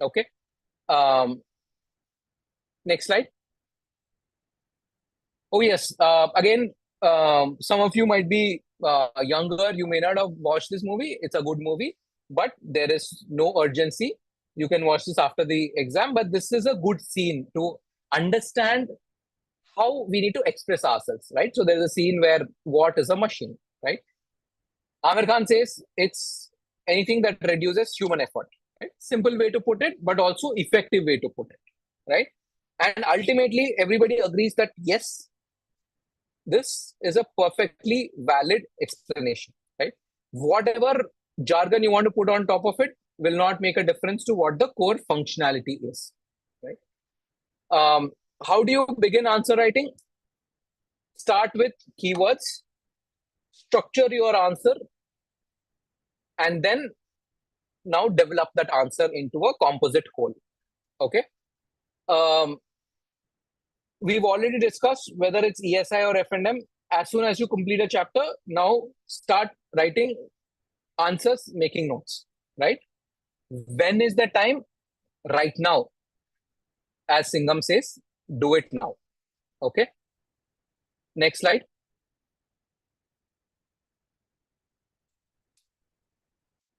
Okay. Next slide. Oh, yes. Again, some of you might be younger. You may not have watched this movie. It's a good movie, but there is no urgency. You can watch this after the exam, but this is a good scene to understand how we need to express ourselves, right? So there's a scene where what is a machine, right? Amir Khan says it's anything that reduces human effort, right? Simple way to put it, but also effective way to put it, right? And ultimately, everybody agrees that yes, this is a perfectly valid explanation, right? Whatever jargon you want to put on top of it will not make a difference to what the core functionality is, right? How do you begin answer writing? Start with keywords, structure your answer, and then now develop that answer into a composite whole. Okay. We've already discussed whether it's ESI or F&M. As soon as you complete a chapter, now start writing answers, making notes, right? When is the time? Right now. As Singham says, do it now. Okay. Next slide.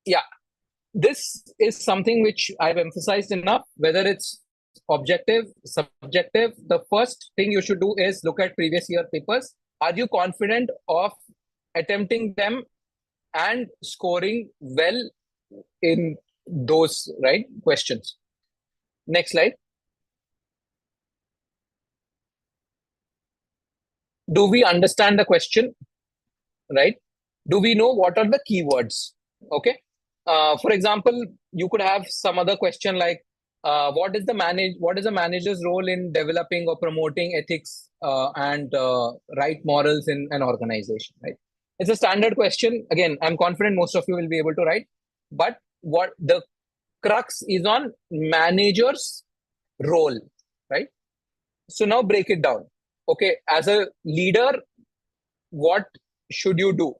Yeah, this is something which I've emphasized enough, whether it's objective, subjective. The first thing you should do is look at previous year papers. Are you confident of attempting them and scoring well in those, right, questions? Next slide. Do we understand the question, right? Do we know what are the keywords? Okay. For example, you could have some other question like, what is the manager's role in developing or promoting ethics and right morals in an organization, right? It's a standard question. Again, I'm confident most of you will be able to write, but what the crux is on manager's role, right? So now break it down. Okay, as a leader, what should you do?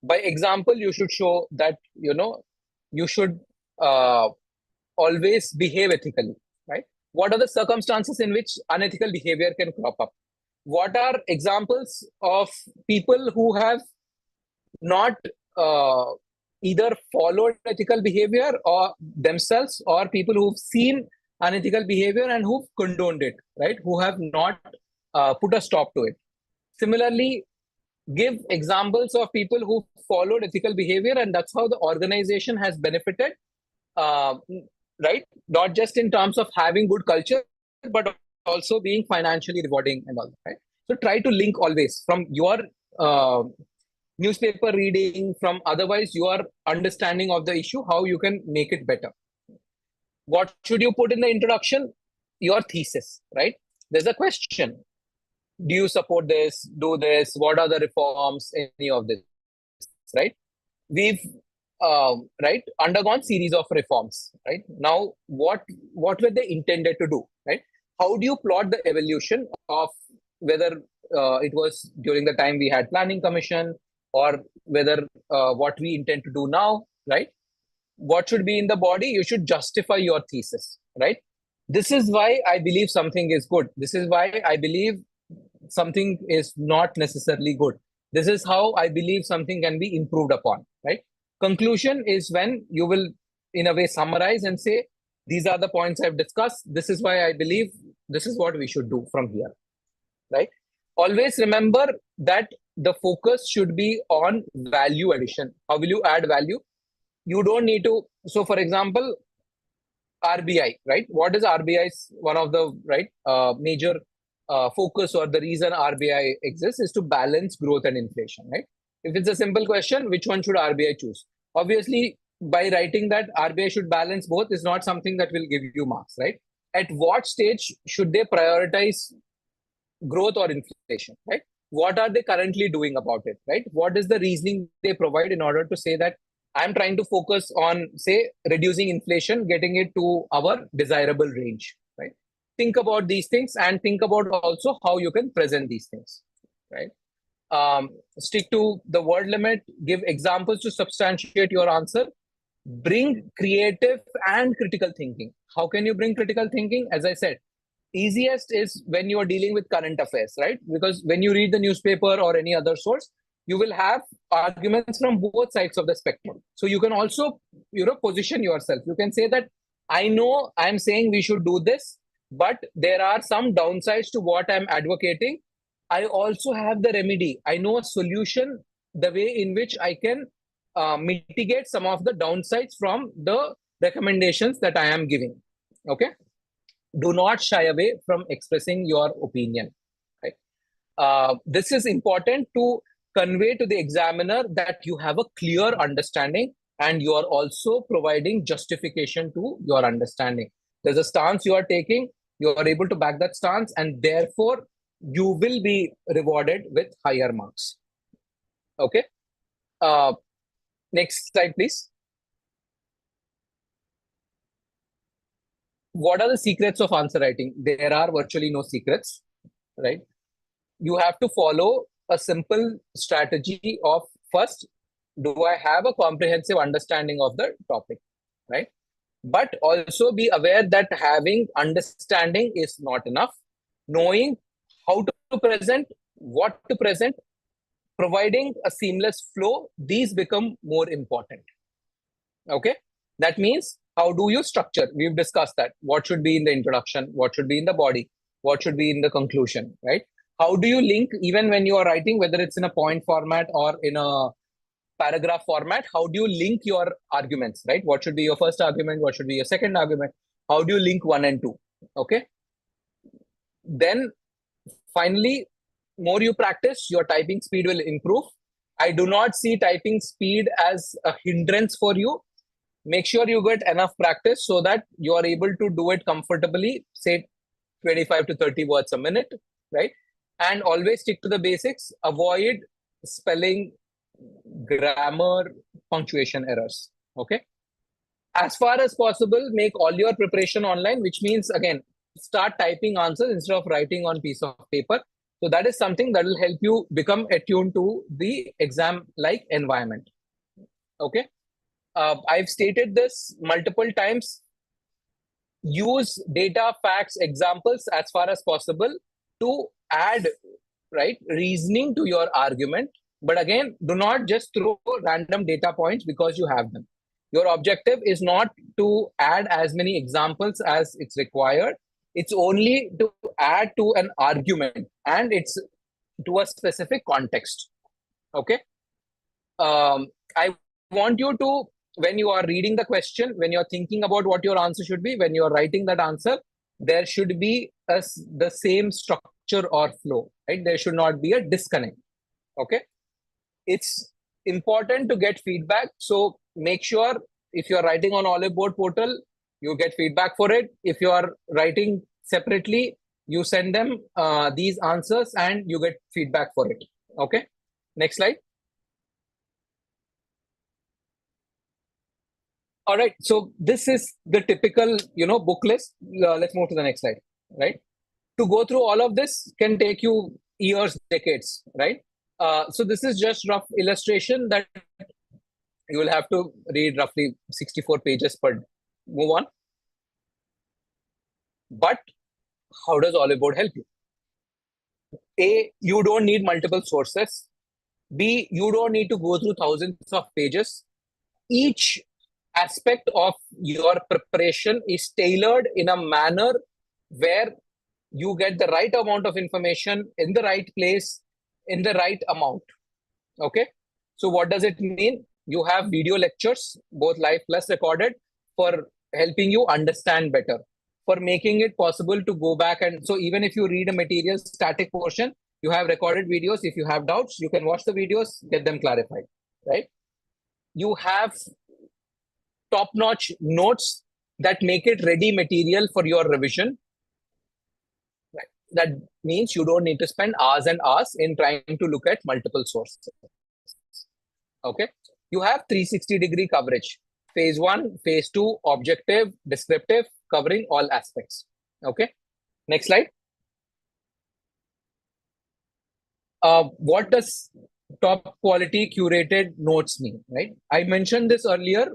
By example, you should show that, you should always behave ethically, right? What are the circumstances in which unethical behavior can crop up? What are examples of people who have not either followed ethical behavior or themselves, or people who've seen unethical behavior and who've condoned it, right? Who have not put a stop to it. Similarly, give examples of people who followed ethical behavior and that's how the organization has benefited, right? Not just in terms of having good culture, but also being financially rewarding and all, right? So try to link always from your newspaper reading, from otherwise your understanding of the issue, how you can make it better. What should you put in the introduction? Your thesis, right? There's a question. Do you support this? Do this? What are the reforms? Any of this, right? We've right undergone series of reforms, right? Now, what were they intended to do, right? How do you plot the evolution of whether it was during the time we had planning commission or whether what we intend to do now, right? What should be in the body? You should justify your thesis, right? This is why I believe something is good. This is why I believe something is not necessarily good. This is how I believe something can be improved upon, right? Conclusion is when you will, in a way, summarize and say, these are the points I've discussed. This is why I believe this is what we should do from here, right? Always remember that the focus should be on value addition. How will you add value? You don't need to. So, for example, RBI, right? What is RBI's one of the major focus, or the reason RBI exists is to balance growth and inflation, right? If it's a simple question, which one should RBI choose? Obviously, by writing that RBI should balance both is not something that will give you marks, right? At what stage should they prioritize growth or inflation, right? What are they currently doing about it, right? What is the reasoning they provide in order to say that I'm trying to focus on, say, reducing inflation, getting it to our desirable range, right? Think about these things and think about also how you can present these things, right? Stick to the word limit, give examples to substantiate your answer, bring creative and critical thinking. How can you bring critical thinking? As I said, easiest is when you are dealing with current affairs, right? Because when you read the newspaper or any other source, you will have arguments from both sides of the spectrum. So you can also, position yourself. You can say that, I know I'm saying we should do this, but there are some downsides to what I'm advocating. I also have the remedy. I know a solution, the way in which I can mitigate some of the downsides from the recommendations that I am giving. Okay. Do not shy away from expressing your opinion. Right? This is important to convey to the examiner that you have a clear understanding and you are also providing justification to your understanding. There's a stance you are taking. You are able to back that stance, and therefore you will be rewarded with higher marks. Okay. Next slide, please. What are the secrets of answer writing? There are virtually no secrets, right? You have to follow a simple strategy of, first, do I have a comprehensive understanding of the topic, right? But also be aware that having understanding is not enough. Knowing how to present, what to present, providing a seamless flow, these become more important. Okay. That means, how do you structure? We've discussed that. What should be in the introduction? What should be in the body? What should be in the conclusion, right? How do you link, even when you are writing, whether it's in a point format or in a paragraph format, how do you link your arguments, right? What should be your first argument? What should be your second argument? How do you link 1 and 2? Okay. Then finally, more you practice, your typing speed will improve. I do not see typing speed as a hindrance for you. Make sure you get enough practice so that you are able to do it comfortably, say 25 to 30 words a minute, right? And always stick to the basics. Avoid spelling, grammar, punctuation errors. Okay. As far as possible, make all your preparation online, which means, again, start typing answers instead of writing on piece of paper. So that is something that will help you become attuned to the exam-like environment. Okay. I've stated this multiple times. Use data, facts, examples as far as possible to add, right, reasoning to your argument. But again, do not just throw random data points because you have them. Your objective is not to add as many examples as it's required. It's only to add to an argument, and it's to a specific context. Okay. I want you to, when you are reading the question, when you're thinking about what your answer should be, when you're writing that answer, there should be the same structure or flow, right? There should not be a disconnect. Okay. It's important to get feedback. So make sure, if you're writing on Oliveboard portal, you get feedback for it. If you are writing separately, you send them these answers and you get feedback for it. Okay. Next slide. All right. So this is the typical, book list. Let's move to the next slide, right? To go through all of this can take you years, decades, right? So this is just rough illustration that you will have to read roughly 64 pages per. Move on. But how does Oliveboard help you? A, you don't need multiple sources. B, you don't need to go through thousands of pages. Each aspect of your preparation is tailored in a manner where you get the right amount of information in the right place, in the right amount. Okay. So what does it mean? You have video lectures, both live plus recorded, for helping you understand better, for making it possible to go back. And so even if you read a material static portion, you have recorded videos. If you have doubts, you can watch the videos, get them clarified, right? You have top-notch notes that make it ready material for your revision. Right. That means you don't need to spend hours and hours in trying to look at multiple sources. Okay. You have 360-degree coverage. Phase 1, phase 2, objective, descriptive, covering all aspects. Okay. Next slide. What does top quality curated notes mean, right? I mentioned this earlier.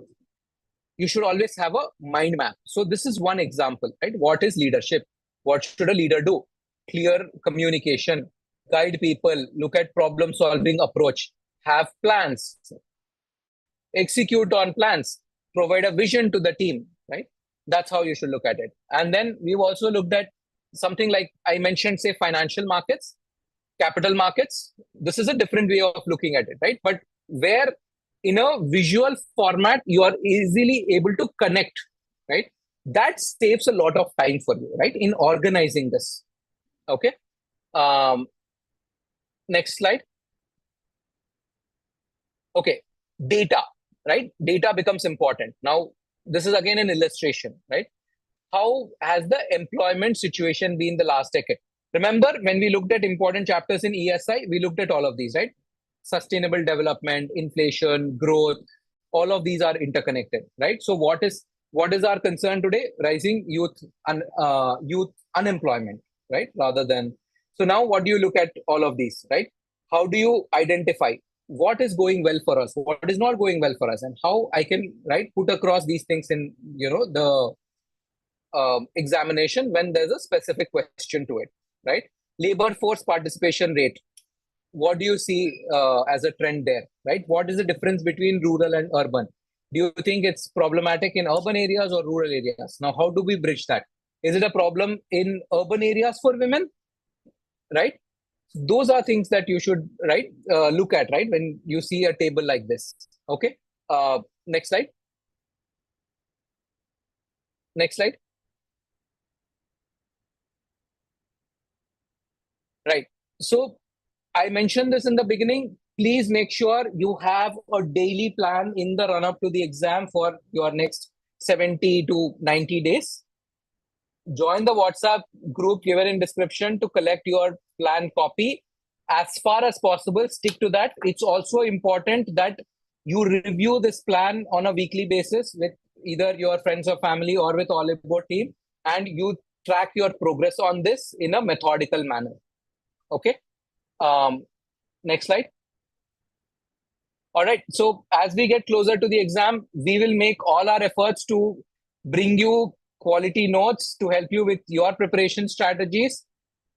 You should always have a mind map. So this is one example, right? What is leadership? What should a leader do? Clear communication, guide people, look at problem solving approach, have plans, execute on plans, provide a vision to the team, right? That's how you should look at it. And then we've also looked at something like I mentioned, say financial markets, capital markets. This is a different way of looking at it, right? But where in a visual format, you are easily able to connect, right? That saves a lot of time for you, right? In organizing this. Okay. Next slide. Okay. Data, right? Data becomes important. Now, this is again an illustration, right? how has the employment situation been the last decade? Remember, when we looked at important chapters in ESI, we looked at all of these, right? Sustainable development, inflation, growth, all of these are interconnected, right? So what is our concern today? Rising youth unemployment, right? Rather than, so now what do you look at all of these, right? How do you identify what is going well for us, what is not going well for us, and how I can, right, put across these things in, the examination when there's a specific question to it, right? Labor force participation rate. What do you see as a trend there, right? What is the difference between rural and urban? Do you think it's problematic in urban areas or rural areas? Now, how do we bridge that? Is it a problem in urban areas for women, right? Those are things that you should, right, look at, right, when you see a table like this. Okay. Next slide. Next slide. Right. So I mentioned this in the beginning. Please make sure you have a daily plan in the run up to the exam for your next 70 to 90 days. Join the WhatsApp group given in description to collect your plan copy. As far as possible, stick to that. It's also important that you review this plan on a weekly basis with either your friends or family or with Oliveboard team, and you track your progress on this in a methodical manner. Okay. Next slide. All right. So as we get closer to the exam, we will make all our efforts to bring you quality notes to help you with your preparation strategies,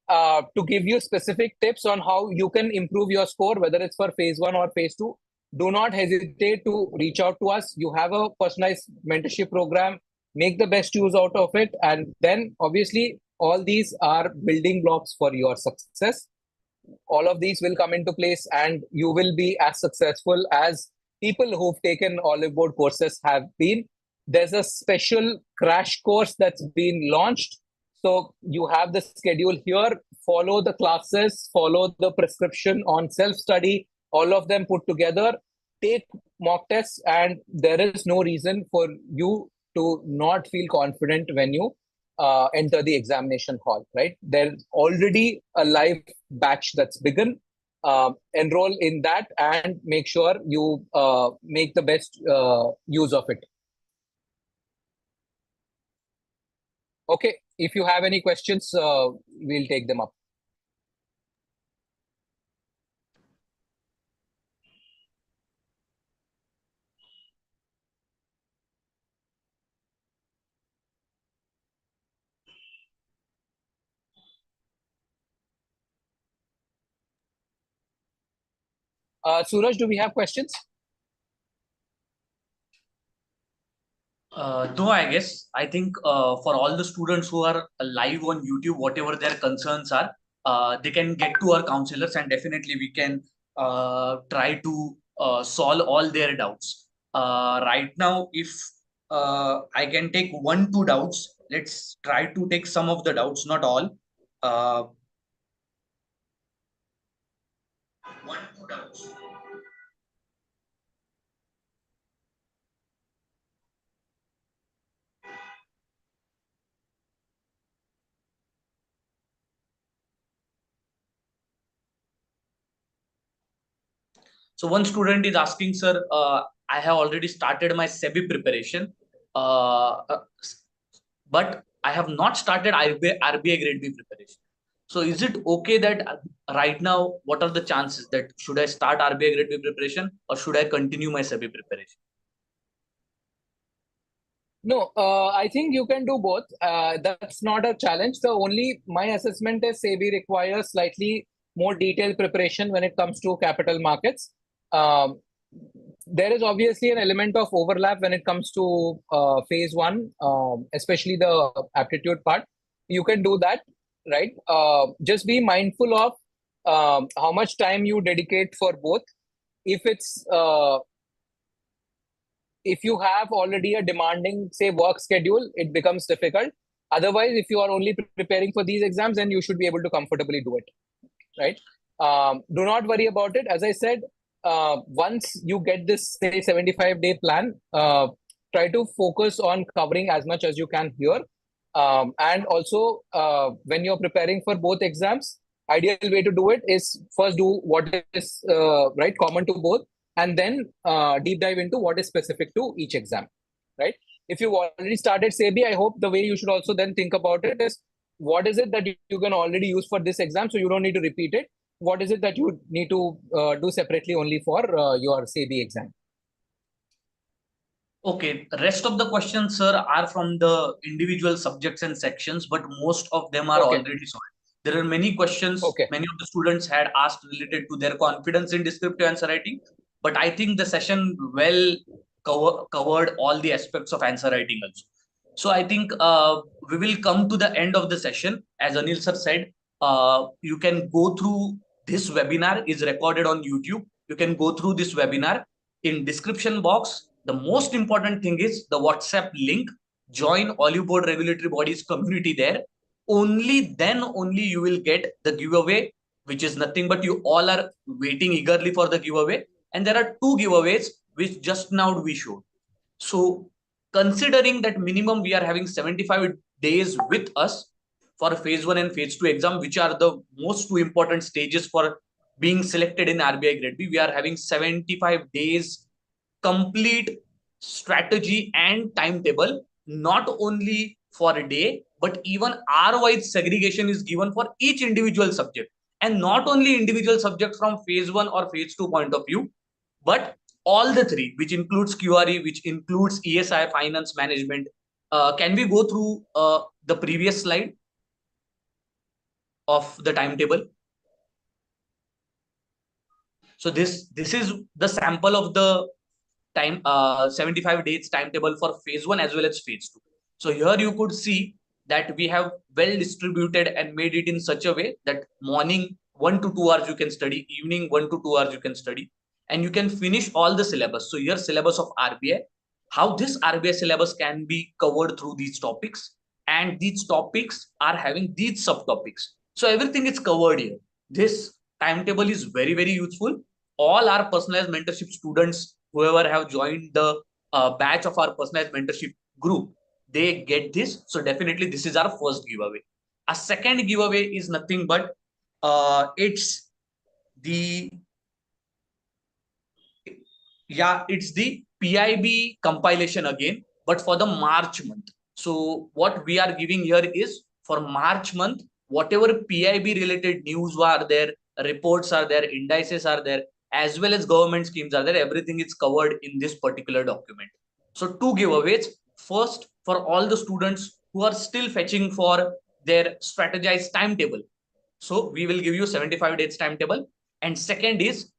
to give you specific tips on how you can improve your score, whether it's for phase 1 or phase 2. Do not hesitate to reach out to us. You have a personalized mentorship program. Make the best use out of it. And then obviously, all these are building blocks for your success. All of these will come into place and you will be as successful as people who've taken Oliveboard courses have been. There's a special crash course that's been launched. So you have the schedule here. Follow the classes, follow the prescription on self-study, all of them put together. Take mock tests, and there is no reason for you to not feel confident when you enter the examination hall, right? There's already a live batch that's begun. Enroll in that and make sure you make the best use of it. Okay, if you have any questions, we'll take them up. Suraj, do we have questions? No, I guess. I think for all the students who are live on YouTube, whatever their concerns are, they can get to our counselors, and definitely we can try to solve all their doubts. Right now, if I can take 1-2 doubts, let's try to take some of the doubts, not all. 1-2 doubts. So one student is asking, sir, I have already started my SEBI preparation, but I have not started RBI Grade B preparation. So is it okay that right now, what are the chances that should I start RBI Grade B preparation or should I continue my SEBI preparation? No, I think you can do both. That's not a challenge. My assessment is SEBI requires slightly more detailed preparation when it comes to capital markets. There is obviously an element of overlap when it comes to phase 1, especially the aptitude part. You can do that, right? Just be mindful of how much time you dedicate for both. If you have already a demanding, say, work schedule, it becomes difficult. Otherwise, if you are only preparing for these exams, then you should be able to comfortably do it, right? Do not worry about it. As I said, once you get this, say, 75-day plan, try to focus on covering as much as you can here. And also, when you're preparing for both exams, ideal way to do it is first do what is right common to both, and then deep dive into what is specific to each exam, right? If you've already started SEBI, I hope the way you should also then think about it is what is it that you can already use for this exam, so you don't need to repeat it. What is it that you need to do separately only for your SEBI exam? Okay, rest of the questions, sir, are from the individual subjects and sections, but most of them are Okay, already solved. There are many questions okay, many of the students had asked related to their confidence in descriptive answer writing, but I think the session well covered all the aspects of answer writing also. So I think we will come to the end of the session. As Anil sir said, you can go through this webinar is recorded on YouTube. You can go through this webinar in description box. The most important thing is the WhatsApp link. Join Oliveboard regulatory bodies community there. Only then only you will get the giveaway, which is nothing but you all are waiting eagerly for the giveaway. And there are two giveaways which just now we showed. So considering that minimum we are having 75 days with us for phase 1 and phase 2 exam, which are the most two important stages for being selected in RBI Grade B, we are having 75 days complete strategy and timetable, not only for a day, but even R-wise segregation is given for each individual subject. And not only individual subject from phase 1 or phase 2 point of view, but all the three, which includes QRE, which includes ESI, finance management. Can we go through the previous slide of the timetable? So this is the sample of the time 75 days timetable for phase 1 as well as phase 2. So here you could see that we have well distributed and made it in such a way that morning 1 to 2 hours you can study, evening 1 to 2 hours you can study, and you can finish all the syllabus. So here syllabus of RBI, how this RBI syllabus can be covered through these topics, and these topics are having these subtopics. So everything is covered here. This timetable is very, very useful. All our personalized mentorship students, whoever have joined the batch of our personalized mentorship group, they get this. So definitely this is our first giveaway. A second giveaway is nothing but it's the it's the PIB compilation again, but for the March month. So what we are giving here is for March month, whatever PIB related news are there, reports are there, indices are there, as well as government schemes are there, everything is covered in this particular document. So two giveaways. First, for all the students who are still fetching for their strategized timetable. So we will give you 75 days timetable. And second is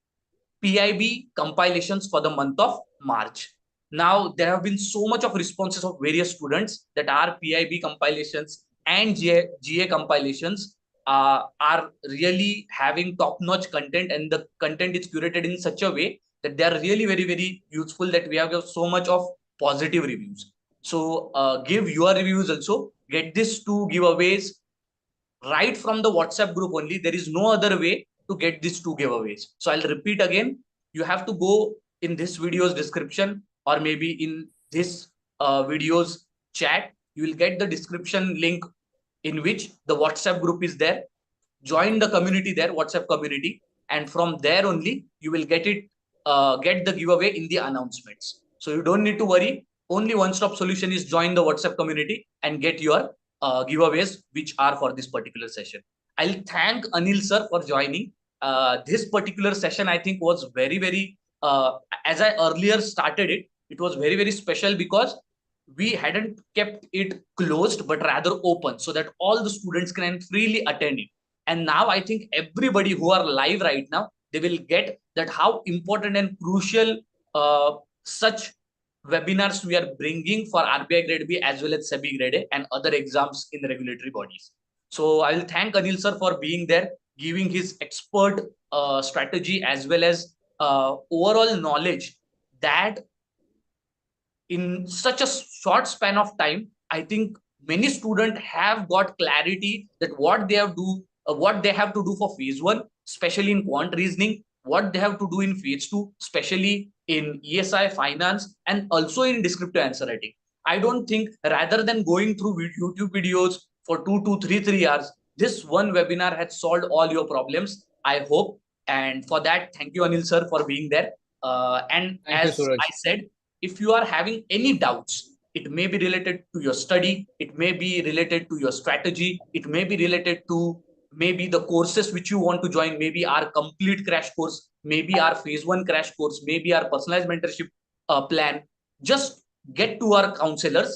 PIB compilations for the month of March. Now, there have been so much of responses of various students that our PIB compilations and GA compilations are really having top-notch content, and the content is curated in such a way that they are really very, very useful, that we have so much of positive reviews. So give your reviews also. Get these two giveaways right from the WhatsApp group only. There is no other way to get these two giveaways. So I'll repeat again. You have to go in this video's description, or maybe in this video's chat. You will get the description link in which the WhatsApp group is there. Join the community there, WhatsApp community, and from there only you will get it, get the giveaway in the announcements. So you don't need to worry. Only one-stop solution is join the WhatsApp community and get your giveaways, which are for this particular session. I'll thank Anil sir for joining. This particular session, I think, was very, very, as I earlier started it, it was very, very special because we hadn't kept it closed, but rather open so that all the students can freely attend it. And now I think everybody who are live right now, they will get that how important and crucial such webinars we are bringing for RBI Grade B as well as SEBI Grade A and other exams in the regulatory bodies. So I will thank Anil sir for being there, giving his expert strategy as well as overall knowledge that in such a short span of time, I think many students have got clarity that what they have to do for phase 1, especially in quant reasoning, what they have to do in phase 2, especially in ESI finance, and also in descriptive answer writing. I don't think rather than going through YouTube videos for 3 hours, this one webinar has solved all your problems, I hope. And for that, thank you, Anil sir, for being there. And Thank you, as Suraj. I said, if you are having any doubts, it may be related to your study, it may be related to your strategy, it may be related to maybe the courses which you want to join, maybe our complete crash course, maybe our phase 1 crash course, maybe our personalized mentorship plan. Just get to our counselors,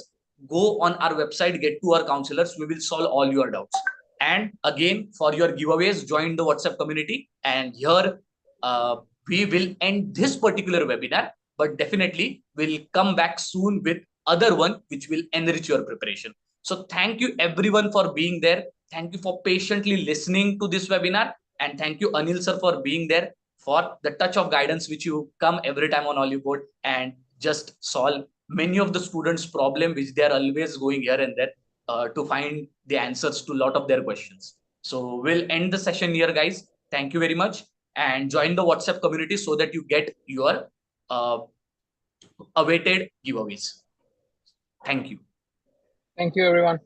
go on our website, get to our counselors, we will solve all your doubts. And again, for your giveaways, join the WhatsApp community. And here we will end this particular webinar, but definitely we'll come back soon with other one which will enrich your preparation. So thank you everyone for being there. Thank you for patiently listening to this webinar. And thank you, Anil sir, for being there, for the touch of guidance which you come every time on Oliveboard and just solve many of the students' problem which they are always going here and there to find the answers to a lot of their questions. So we'll end the session here, guys. Thank you very much. And join the WhatsApp community so that you get your awaited giveaways. Thank you. Thank you, everyone.